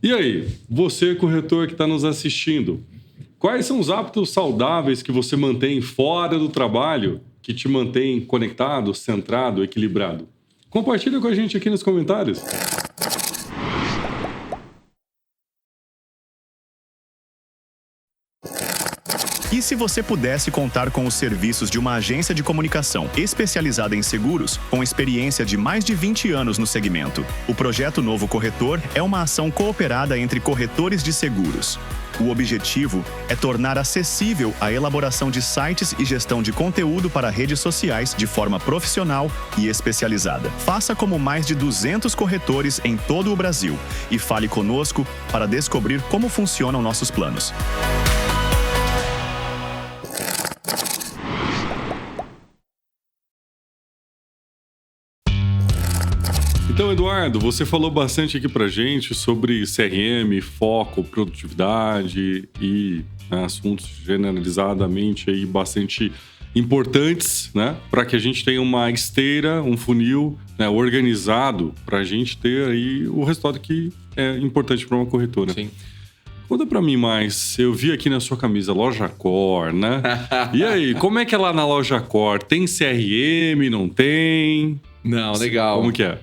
E aí, você, corretor que está nos assistindo, quais são os hábitos saudáveis que você mantém fora do trabalho, que te mantém conectado, centrado, equilibrado? Compartilha com a gente aqui nos comentários. E se você pudesse contar com os serviços de uma agência de comunicação especializada em seguros, com experiência de mais de 20 anos no segmento? O projeto Novo Corretor é uma ação cooperada entre corretores de seguros. O objetivo é tornar acessível a elaboração de sites e gestão de conteúdo para redes sociais de forma profissional e especializada. Faça como mais de 200 corretores em todo o Brasil e fale conosco para descobrir como funcionam nossos planos. Então, Eduardo, você falou bastante aqui pra gente sobre CRM, foco, produtividade e assuntos generalizadamente aí bastante importantes, né? Para que a gente tenha uma esteira, um funil, né, organizado para a gente ter aí o resultado que é importante para uma corretora. Sim. Conta pra mim mais, eu vi aqui na sua camisa Loja Core, né? E aí, como é que é lá na Loja Core? Tem CRM, não tem? Não, legal. Como que é?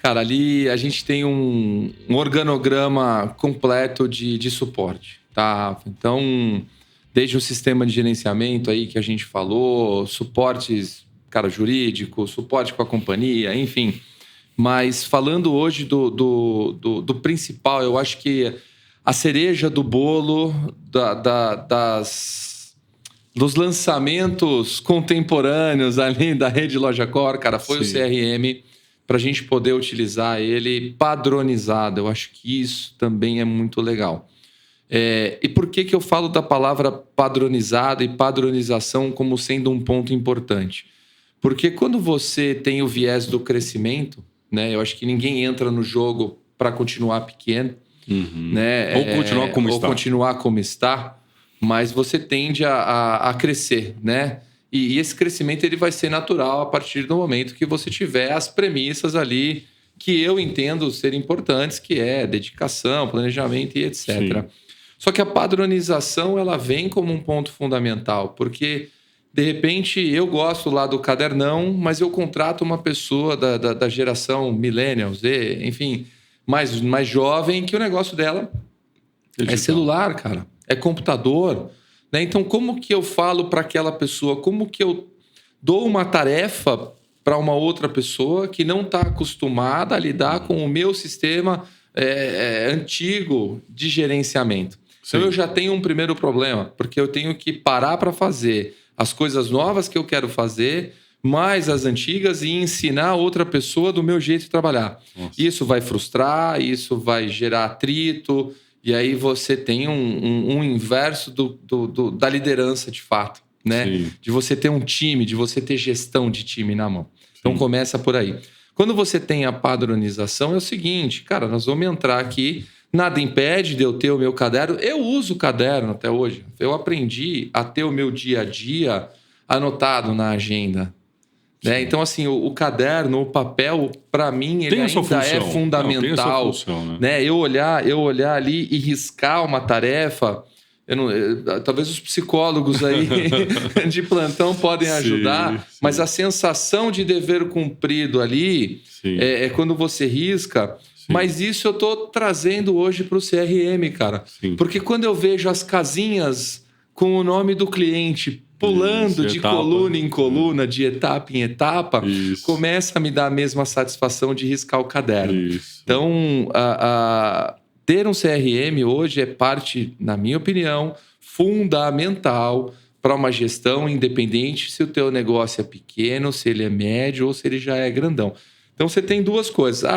Cara, ali a gente tem um organograma completo de suporte, tá? Então, desde o sistema de gerenciamento aí que a gente falou, suportes, cara, jurídico, suporte com a companhia, enfim. Mas falando hoje do principal, eu acho que a cereja do bolo dos lançamentos contemporâneos ali da rede Loja Core, cara, foi Sim. o CRM, para a gente poder utilizar ele padronizado. Eu acho que isso também é muito legal. E por que eu falo da palavra padronizado e padronização como sendo um ponto importante? Porque quando você tem o viés do crescimento, né, eu acho que ninguém entra no jogo para continuar pequeno, né, ou continuar como está, mas você tende a crescer, né? E esse crescimento ele vai ser natural a partir do momento que você tiver as premissas ali que eu entendo ser importantes, que é dedicação, planejamento e etc. Sim. Só que a padronização ela vem como um ponto fundamental, porque de repente eu gosto lá do cadernão, mas eu contrato uma pessoa da geração millennial, Z, enfim, mais jovem, que o negócio dela é celular, cara, é computador. Né? Então, como que eu falo para aquela pessoa? Como que eu dou uma tarefa para uma outra pessoa que não está acostumada a lidar com o meu sistema antigo de gerenciamento? Sim. Então, eu já tenho um primeiro problema, porque eu tenho que parar para fazer as coisas novas que eu quero fazer, mais as antigas, e ensinar outra pessoa do meu jeito de trabalhar. Nossa. Isso vai frustrar, isso vai gerar atrito. E aí você tem um inverso da liderança de fato, né? Sim. De você ter um time, de você ter gestão de time na mão. Sim. Então começa por aí. Quando você tem a padronização, é o seguinte, cara, nós vamos entrar aqui, nada impede de eu ter o meu caderno. Eu uso o caderno até hoje. Eu aprendi a ter o meu dia a dia anotado na agenda. Né? Então, assim, o caderno, o papel, para mim, ele ainda é fundamental. Tem essa função, né? Eu olhar ali e riscar uma tarefa. Talvez os psicólogos aí de plantão podem ajudar, sim. Mas a sensação de dever cumprido ali é quando você risca. Sim. Mas isso eu estou trazendo hoje para o CRM, cara. Sim. Porque quando eu vejo as casinhas com o nome do cliente pulando de coluna em coluna, de etapa em etapa, começa a me dar a mesma satisfação de riscar o caderno. Isso. Então, ter um CRM hoje é parte, na minha opinião, fundamental para uma gestão independente se o teu negócio é pequeno, se ele é médio ou se ele já é grandão. Então, você tem duas coisas.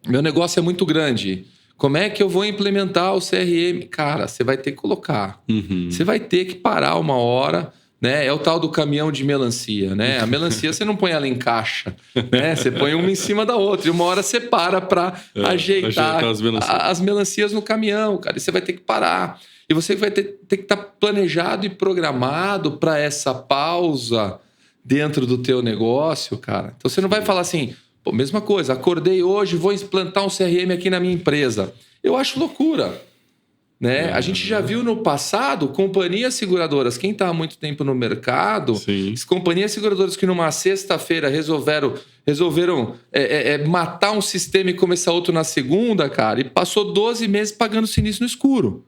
Meu negócio é muito grande. Como é que eu vou implementar o CRM? Cara, você vai ter que colocar. Você vai ter que parar uma hora, né? É o tal do caminhão de melancia, né? A melancia você não põe ela em caixa, né? Você põe uma em cima da outra. E uma hora você para para ajeitar as melancias no caminhão, cara. E você vai ter que parar. E você vai ter que estar planejado e programado para essa pausa dentro do teu negócio, cara. Então você não vai falar assim... Pô, mesma coisa, acordei hoje, vou implantar um CRM aqui na minha empresa. Eu acho loucura. Né? A gente já viu no passado companhias seguradoras, quem está há muito tempo no mercado, companhias seguradoras que numa sexta-feira resolveram matar um sistema e começar outro na segunda, cara, e passou 12 meses pagando sinistro no escuro.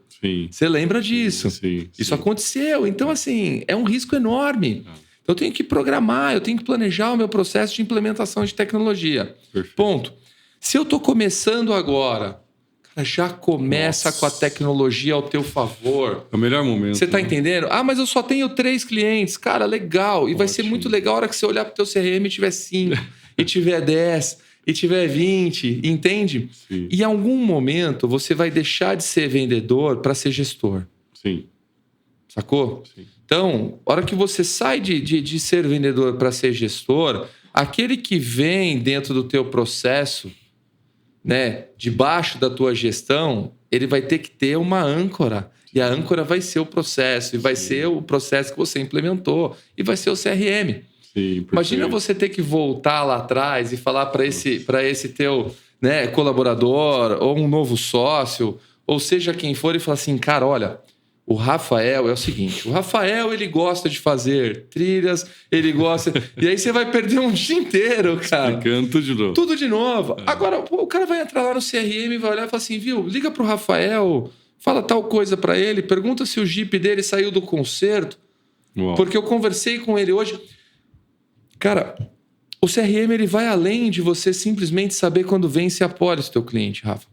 Você lembra disso? Isso aconteceu. Então, assim, é um risco enorme. Eu tenho que programar, eu tenho que planejar o meu processo de implementação de tecnologia. Perfeito. Ponto. Se eu estou começando agora, cara, já começa com a tecnologia ao teu favor. É o melhor momento. Você está entendendo? Mas eu só tenho 3 clientes. Cara, legal. E vai ser muito legal a hora que você olhar para o teu CRM e tiver 5, e tiver 10, e tiver 20. Entende? Sim. E em algum momento você vai deixar de ser vendedor para ser gestor. Sim. Sacou? Sim. Então, a hora que você sai de ser vendedor para ser gestor, aquele que vem dentro do teu processo, né, debaixo da tua gestão, ele vai ter que ter uma âncora. E a âncora vai ser o processo, e vai ser o processo que você implementou, e vai ser o CRM. Sim, imagina você ter que voltar lá atrás e falar para esse teu, né, colaborador, ou um novo sócio, ou seja quem for, e falar assim, cara, olha... O Rafael é o seguinte, o Rafael ele gosta de fazer trilhas, ele gosta... E aí você vai perder um dia inteiro, cara. Explicando tudo de novo. Tudo de novo. Agora, o cara vai entrar lá no CRM e vai olhar e falar assim, viu, liga pro Rafael, fala tal coisa para ele, pergunta se o Jeep dele saiu do concerto, porque eu conversei com ele hoje. Cara, o CRM ele vai além de você simplesmente saber quando vence a pólice do teu cliente, Rafa.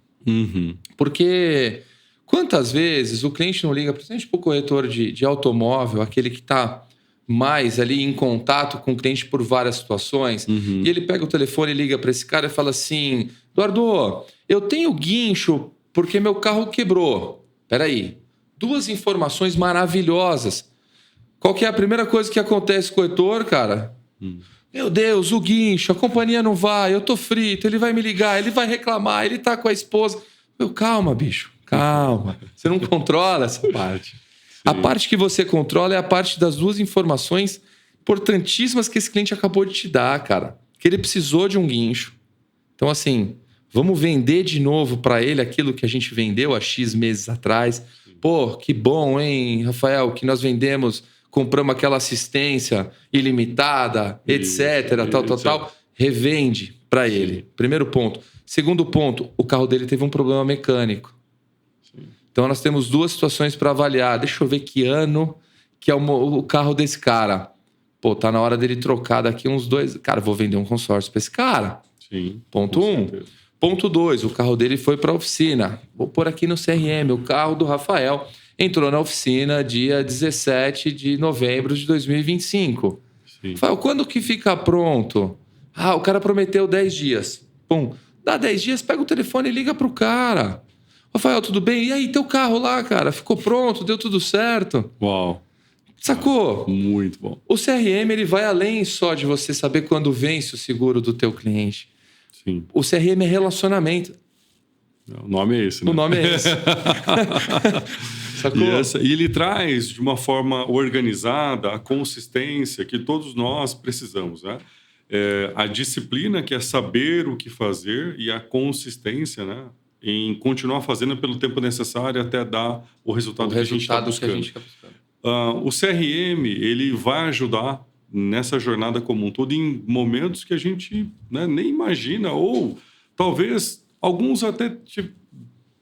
Porque... Quantas vezes o cliente não liga, principalmente para o corretor de automóvel, aquele que está mais ali em contato com o cliente por várias situações, e ele pega o telefone e liga para esse cara e fala assim, Eduardo, eu tenho guincho porque meu carro quebrou. Peraí, 2 informações maravilhosas. Qual que é a primeira coisa que acontece com o corretor, cara? Meu Deus, o guincho, a companhia não vai, eu tô frito, ele vai me ligar, ele vai reclamar, ele tá com a esposa. Calma, bicho. Calma, você não controla essa parte. A parte que você controla é a parte das 2 informações importantíssimas que esse cliente acabou de te dar, cara. Que ele precisou de um guincho. Então, assim, vamos vender de novo para ele aquilo que a gente vendeu há X meses atrás. Pô, que bom, hein, Rafael, que nós vendemos, compramos aquela assistência ilimitada, etc, tal. Revende para ele. Primeiro ponto. Segundo ponto, o carro dele teve um problema mecânico. Então, nós temos 2 situações para avaliar. Deixa eu ver que ano que é o carro desse cara. Pô, tá na hora dele trocar daqui uns 2... Cara, vou vender um consórcio para esse cara. Sim. Ponto 1. Ponto 2, o carro dele foi para a oficina. Vou pôr aqui no CRM, o carro do Rafael entrou na oficina dia 17 de novembro de 2025. Sim. Rafael, quando que fica pronto? O cara prometeu 10 dias. Pum, dá 10 dias, pega o telefone e liga pro cara. Rafael, tudo bem? E aí, teu carro lá, cara, ficou pronto? Deu tudo certo? Uau. Sacou? Muito bom. O CRM ele vai além só de você saber quando vence o seguro do teu cliente. Sim. O CRM é relacionamento. O nome é esse, né? O nome é esse. Sacou? E ele traz de uma forma organizada a consistência que todos nós precisamos, né? A disciplina, que é saber o que fazer, e a consistência, né, em continuar fazendo pelo tempo necessário até dar o resultado que a gente está buscando. O CRM ele vai ajudar nessa jornada como um todo em momentos que a gente, né, nem imagina, ou talvez alguns até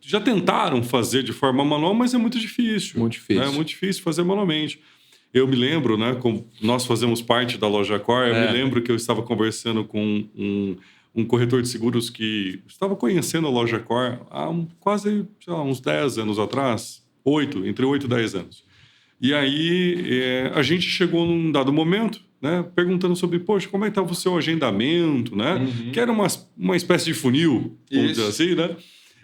já tentaram fazer de forma manual, mas é muito difícil. Muito difícil. É muito difícil fazer manualmente. Eu me lembro, né, como nós fazemos parte da LojaCor, eu me lembro que eu estava conversando com um corretor de seguros que estava conhecendo a LojaCor há quase, sei lá, uns 10 anos atrás, entre 8 e 10 anos. E aí a gente chegou num dado momento, né, perguntando sobre, poxa, como é que estava o seu agendamento, né? Uhum. Que era uma espécie de funil, vamos dizer assim, né?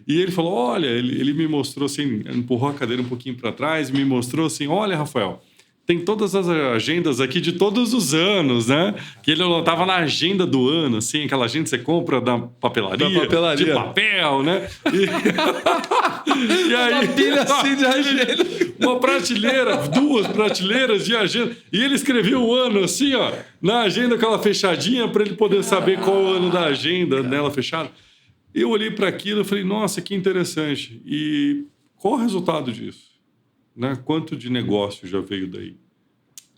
E ele falou, olha, ele me mostrou assim, empurrou a cadeira um pouquinho para trás e me mostrou assim, olha, Rafael, tem todas as agendas aqui de todos os anos, né? Que ele anotava na agenda do ano, assim, aquela agenda que você compra da papelaria. De papel, né? E aí, uma pilha assim de agenda. Uma prateleira, 2 prateleiras de agenda. E ele escrevia o ano assim, ó, na agenda, aquela fechadinha, para ele poder saber qual o ano da agenda nela fechada. Eu olhei para aquilo e falei, nossa, que interessante. E qual o resultado disso? Né? Quanto de negócio já veio daí?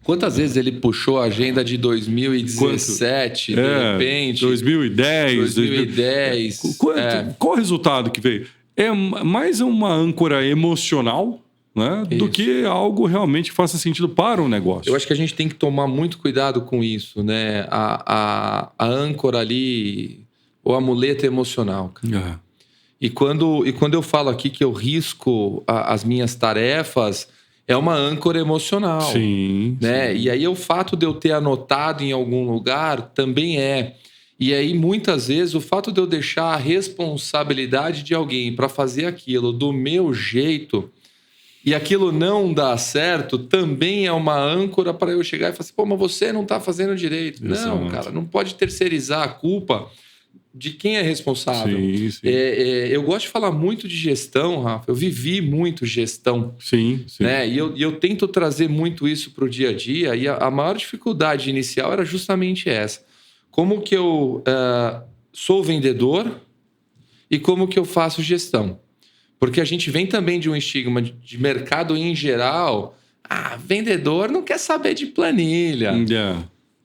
Quantas vezes ele puxou a agenda de 2017, de repente? 2010. Qual o resultado que veio? É mais uma âncora emocional, né, do que algo realmente que faça sentido para o negócio. Eu acho que a gente tem que tomar muito cuidado com isso, né? A âncora ali, o amuleto emocional. Cara. E quando eu falo aqui que eu risco as minhas tarefas, é uma âncora emocional. Sim, né? sim. E aí o fato de eu ter anotado em algum lugar também é. E aí muitas vezes o fato de eu deixar a responsabilidade de alguém para fazer aquilo do meu jeito e aquilo não dar certo também é uma âncora para eu chegar e falar assim, pô, mas você não está fazendo direito. Exato. Não, cara, não pode terceirizar a culpa de quem é responsável. Sim, sim. Eu gosto de falar muito de gestão, Rafa. Eu vivi muito gestão. Sim, sim. Né? E eu tento trazer muito isso para o dia a dia. E a maior dificuldade inicial era justamente essa. Como que eu sou vendedor e como que eu faço gestão? Porque a gente vem também de um estigma de mercado em geral. Vendedor não quer saber de planilha.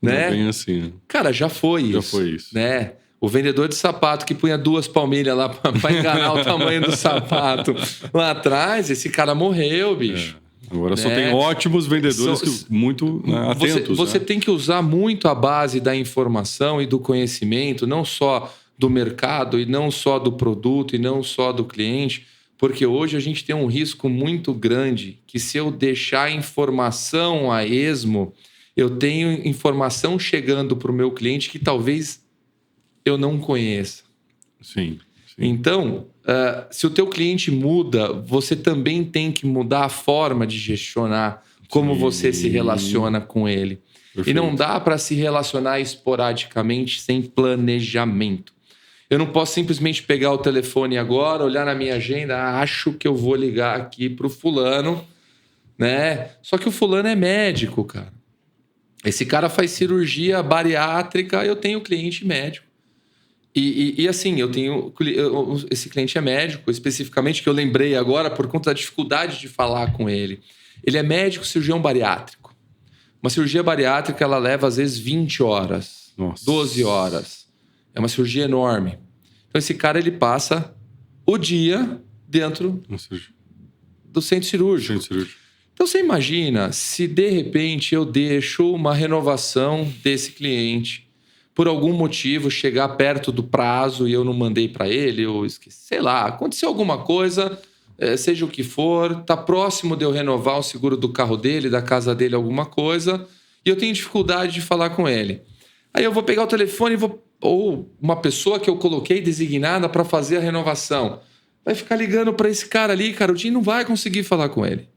Né? É bem assim. Cara, já foi isso. Já foi isso. Né? O vendedor de sapato que punha 2 palmilhas lá para enganar o tamanho do sapato lá atrás, esse cara morreu, bicho. Agora só tem ótimos vendedores muito atentos. Você tem que usar muito a base da informação e do conhecimento, não só do mercado, e não só do produto, e não só do cliente, porque hoje a gente tem um risco muito grande que se eu deixar informação a esmo, eu tenho informação chegando para o meu cliente que talvez eu não conheça. Sim. Então, se o teu cliente muda, você também tem que mudar a forma de gestionar como você se relaciona com ele. Perfeito. E não dá para se relacionar esporadicamente sem planejamento. Eu não posso simplesmente pegar o telefone agora, olhar na minha agenda, acho que eu vou ligar aqui para o fulano, né? Só que o fulano é médico, cara. Esse cara faz cirurgia bariátrica, eu tenho cliente médico. E assim, esse cliente é médico, especificamente, que eu lembrei agora por conta da dificuldade de falar com ele. Ele é médico cirurgião bariátrico. Uma cirurgia bariátrica, ela leva às vezes 20 horas, 12 horas. É uma cirurgia enorme. Então esse cara, ele passa o dia dentro do centro cirúrgico. Então você imagina se de repente eu deixo uma renovação desse cliente por algum motivo chegar perto do prazo e eu não mandei para ele, eu esqueci, sei lá, aconteceu alguma coisa, seja o que for, tá próximo de eu renovar o seguro do carro dele, da casa dele, alguma coisa, e eu tenho dificuldade de falar com ele. Aí eu vou pegar o telefone ou uma pessoa que eu coloquei designada para fazer a renovação, vai ficar ligando para esse cara ali, cara, o Tim não vai conseguir falar com ele.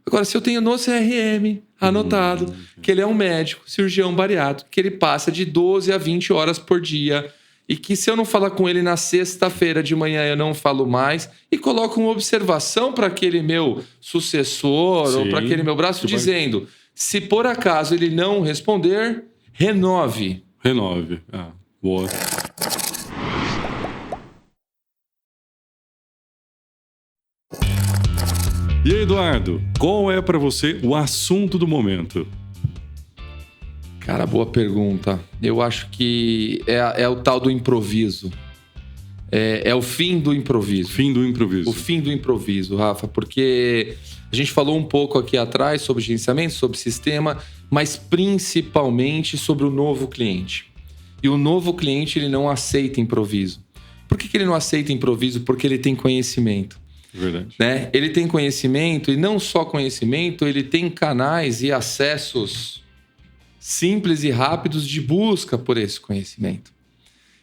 Agora, se eu tenho no CRM anotado que ele é um médico, cirurgião bariátrico, que ele passa de 12 a 20 horas por dia e que se eu não falar com ele na sexta-feira de manhã eu não falo mais, e coloco uma observação para aquele meu sucessor ou para aquele meu braço dizendo, se por acaso ele não responder, renove. Renove, boa. E aí, Eduardo, qual é para você o assunto do momento? Cara, boa pergunta. Eu acho que é o tal do improviso. É o fim do improviso. Fim do improviso. O fim do improviso, Rafa, porque a gente falou um pouco aqui atrás sobre gerenciamento, sobre sistema, mas principalmente sobre o novo cliente. E o novo cliente, ele não aceita improviso. Por que ele não aceita improviso? Porque ele tem conhecimento. Verdade. Né? Ele tem conhecimento, e não só conhecimento, ele tem canais e acessos simples e rápidos de busca por esse conhecimento.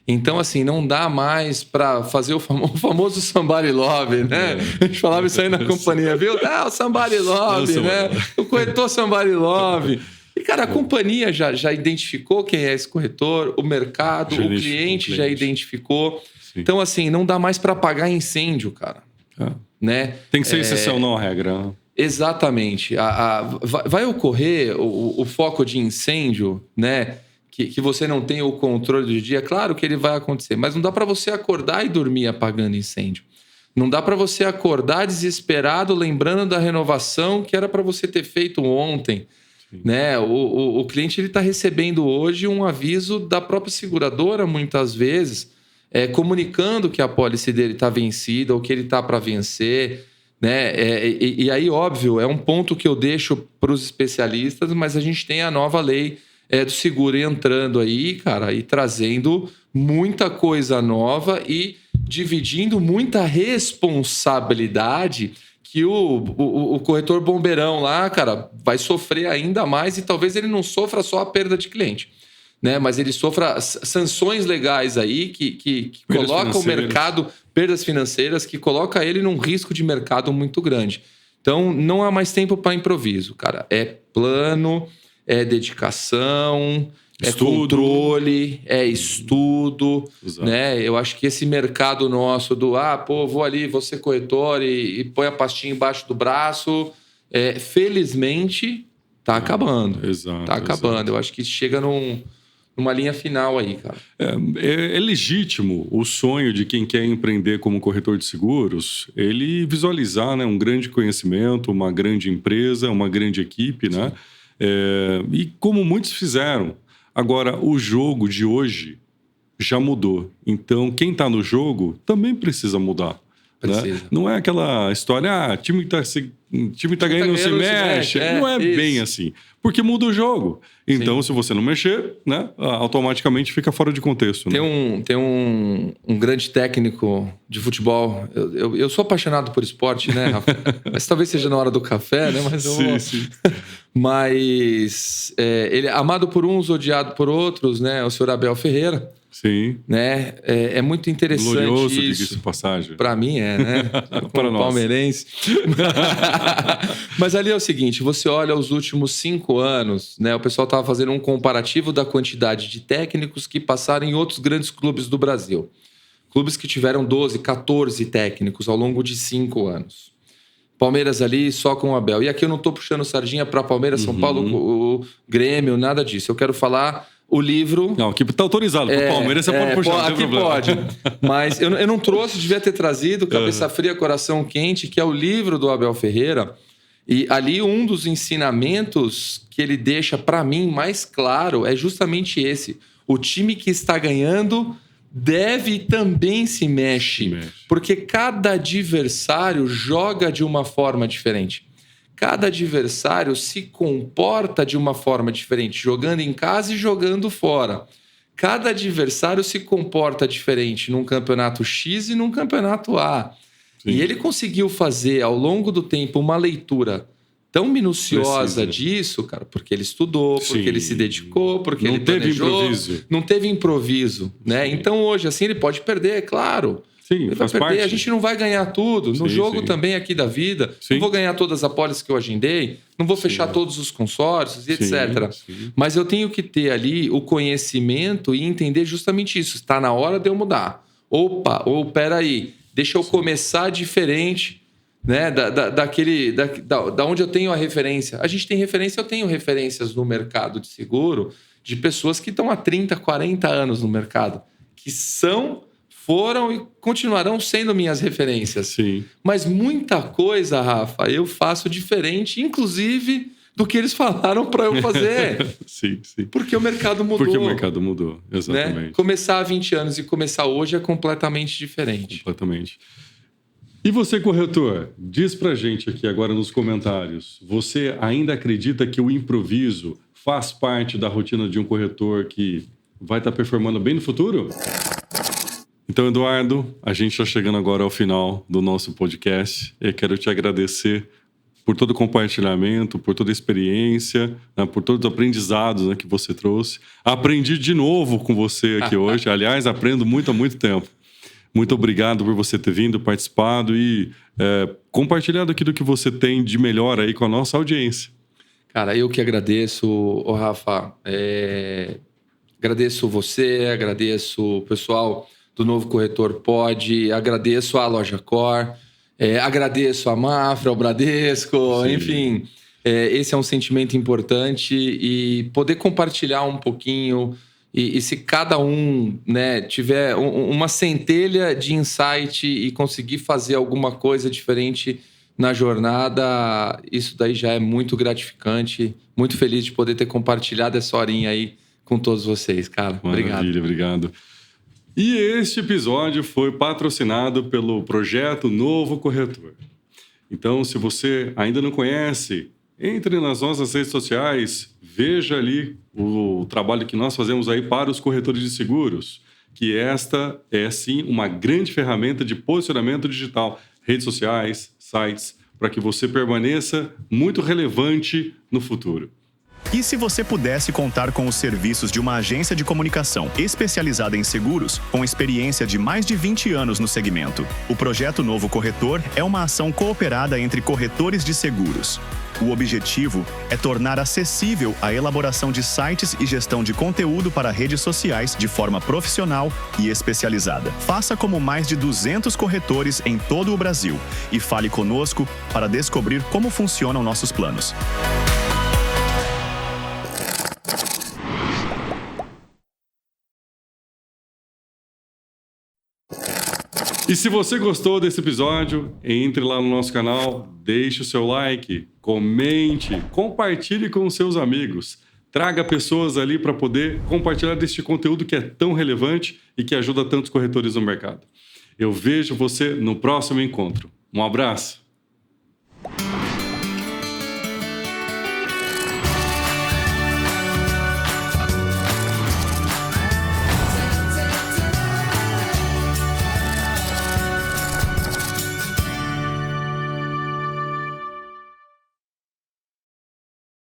Então, assim, não dá mais para fazer o famoso somebody love, né? A gente falava isso aí na companhia, viu? O somebody love, né? O corretor somebody love. E, cara, a companhia já identificou quem é esse corretor, o mercado, o cliente já identificou. Sim. Então, assim, não dá mais para apagar incêndio, cara. Né? Tem que ser exceção, não a regra. Exatamente. Vai ocorrer o foco de incêndio, né? Que você não tem o controle do dia. Claro que ele vai acontecer, mas não dá para você acordar e dormir apagando incêndio. Não dá para você acordar desesperado lembrando da renovação que era para você ter feito ontem. Né? O cliente está recebendo hoje um aviso da própria seguradora, muitas vezes, comunicando que a pólice dele está vencida ou que ele está para vencer. Né? E aí, óbvio, é um ponto que eu deixo para os especialistas, mas a gente tem a nova lei do seguro entrando aí, cara, e trazendo muita coisa nova e dividindo muita responsabilidade que o corretor bombeirão lá, cara, vai sofrer ainda mais, e talvez ele não sofra só a perda de cliente, né? Mas ele sofra sanções legais aí que coloca o mercado, perdas financeiras, que coloca ele num risco de mercado muito grande. Então, não há mais tempo para improviso, cara. É plano, é dedicação, estudo. É controle, é estudo, né? Eu acho que esse mercado nosso do vou ali, vou ser corretor e põe a pastinha embaixo do braço, felizmente tá acabando. Exato. Tá acabando. Eu acho que chega numa linha final aí, cara. É legítimo o sonho de quem quer empreender como corretor de seguros, ele visualizar, né, um grande conhecimento, uma grande empresa, uma grande equipe, né? E como muitos fizeram. Agora, o jogo de hoje já mudou. Então, quem está no jogo também precisa mudar. Né? Não é aquela história, time tá ganhando, não se mexe. Não é isso. Bem assim. Porque muda o jogo. Então, se você não mexer, né, automaticamente fica fora de contexto. Né? Tem um grande técnico de futebol. Eu sou apaixonado por esporte, né, Rafa? Mas talvez seja na hora do café, né? Mas sim. Mas ele é amado por uns, odiado por outros, né? O senhor Abel Ferreira. Sim. Né? É muito interessante. Glorioso, isso. diga-se de passagem. Para mim né? Para nós. Palmeirense. Mas ali é o seguinte, você olha os últimos 5 anos, né? O pessoal estava fazendo um comparativo da quantidade de técnicos que passaram em outros grandes clubes do Brasil. Clubes que tiveram 12, 14 técnicos ao longo de 5 anos. Palmeiras ali só com o Abel. E aqui eu não estou puxando sardinha para Palmeiras, São Paulo, o Grêmio, nada disso. Eu quero falar o livro... Não, aqui está autorizado. Para o Palmeiras você pode puxar, aqui pode. Mas eu não trouxe, devia ter trazido, Cabeça Fria, Coração Quente, que é o livro do Abel Ferreira. E ali um dos ensinamentos que ele deixa para mim mais claro é justamente esse. O time que está ganhando deve e também se mexe. Porque cada adversário joga de uma forma diferente. Cada adversário se comporta de uma forma diferente, jogando em casa e jogando fora. Cada adversário se comporta diferente num campeonato X e num campeonato A. Sim. E ele conseguiu fazer, ao longo do tempo, uma leitura tão minuciosa disso, cara, porque ele estudou, porque ele se dedicou, porque ele planejou. Não teve improviso, né? Então hoje, assim, ele pode perder, é claro. Sim, ele vai perder. Parte. A gente não vai ganhar tudo. No jogo também aqui da vida, não vou ganhar todas as apólices que eu agendei, não vou fechar todos os consórcios e etc. Mas eu tenho que ter ali o conhecimento e entender justamente isso. Está na hora de eu mudar. Opa, ou peraí, deixa eu começar diferente, né? Da onde eu tenho a referência. A gente tem referência, eu tenho referências no mercado de seguro de pessoas que estão há 30, 40 anos no mercado, que foram e continuarão sendo minhas referências. Sim. Mas muita coisa, Rafa, eu faço diferente, inclusive do que eles falaram para eu fazer. Sim. Porque o mercado mudou. Porque o mercado mudou, exatamente. Né? Começar há 20 anos e começar hoje é completamente diferente. Completamente. E você, corretor, diz pra gente aqui agora nos comentários, você ainda acredita que o improviso faz parte da rotina de um corretor que vai estar performando bem no futuro? Então, Eduardo, a gente está chegando agora ao final do nosso podcast. Eu quero te agradecer por todo o compartilhamento, por toda a experiência, né, por todos os aprendizados, né, que você trouxe. Aprendi de novo com você aqui hoje. Aliás, aprendo muito há muito tempo. Muito obrigado por você ter vindo, participado e compartilhado aquilo que você tem de melhor aí com a nossa audiência. Cara, eu que agradeço, Rafa. Agradeço você, agradeço o pessoal do Novo Corretor Pod, agradeço a Loja Cor, agradeço a Mafra, ao Bradesco, enfim. Esse é um sentimento importante e poder compartilhar um pouquinho e se cada um, né, tiver uma centelha de insight e conseguir fazer alguma coisa diferente na jornada, isso daí já é muito gratificante. Muito feliz de poder ter compartilhado essa horinha aí com todos vocês, cara. Maravilha, obrigado. E este episódio foi patrocinado pelo projeto Novo Corretor. Então, se você ainda não conhece, entre nas nossas redes sociais, veja ali o trabalho que nós fazemos aí para os corretores de seguros, que esta é, sim, uma grande ferramenta de posicionamento digital, redes sociais, sites, para que você permaneça muito relevante no futuro. E se você pudesse contar com os serviços de uma agência de comunicação especializada em seguros, com experiência de mais de 20 anos no segmento? O projeto Novo Corretor é uma ação cooperada entre corretores de seguros. O objetivo é tornar acessível a elaboração de sites e gestão de conteúdo para redes sociais de forma profissional e especializada. Faça como mais de 200 corretores em todo o Brasil e fale conosco para descobrir como funcionam nossos planos. E se você gostou desse episódio, entre lá no nosso canal, deixe o seu like, comente, compartilhe com os seus amigos. Traga pessoas ali para poder compartilhar deste conteúdo que é tão relevante e que ajuda tantos corretores no mercado. Eu vejo você no próximo encontro. Um abraço!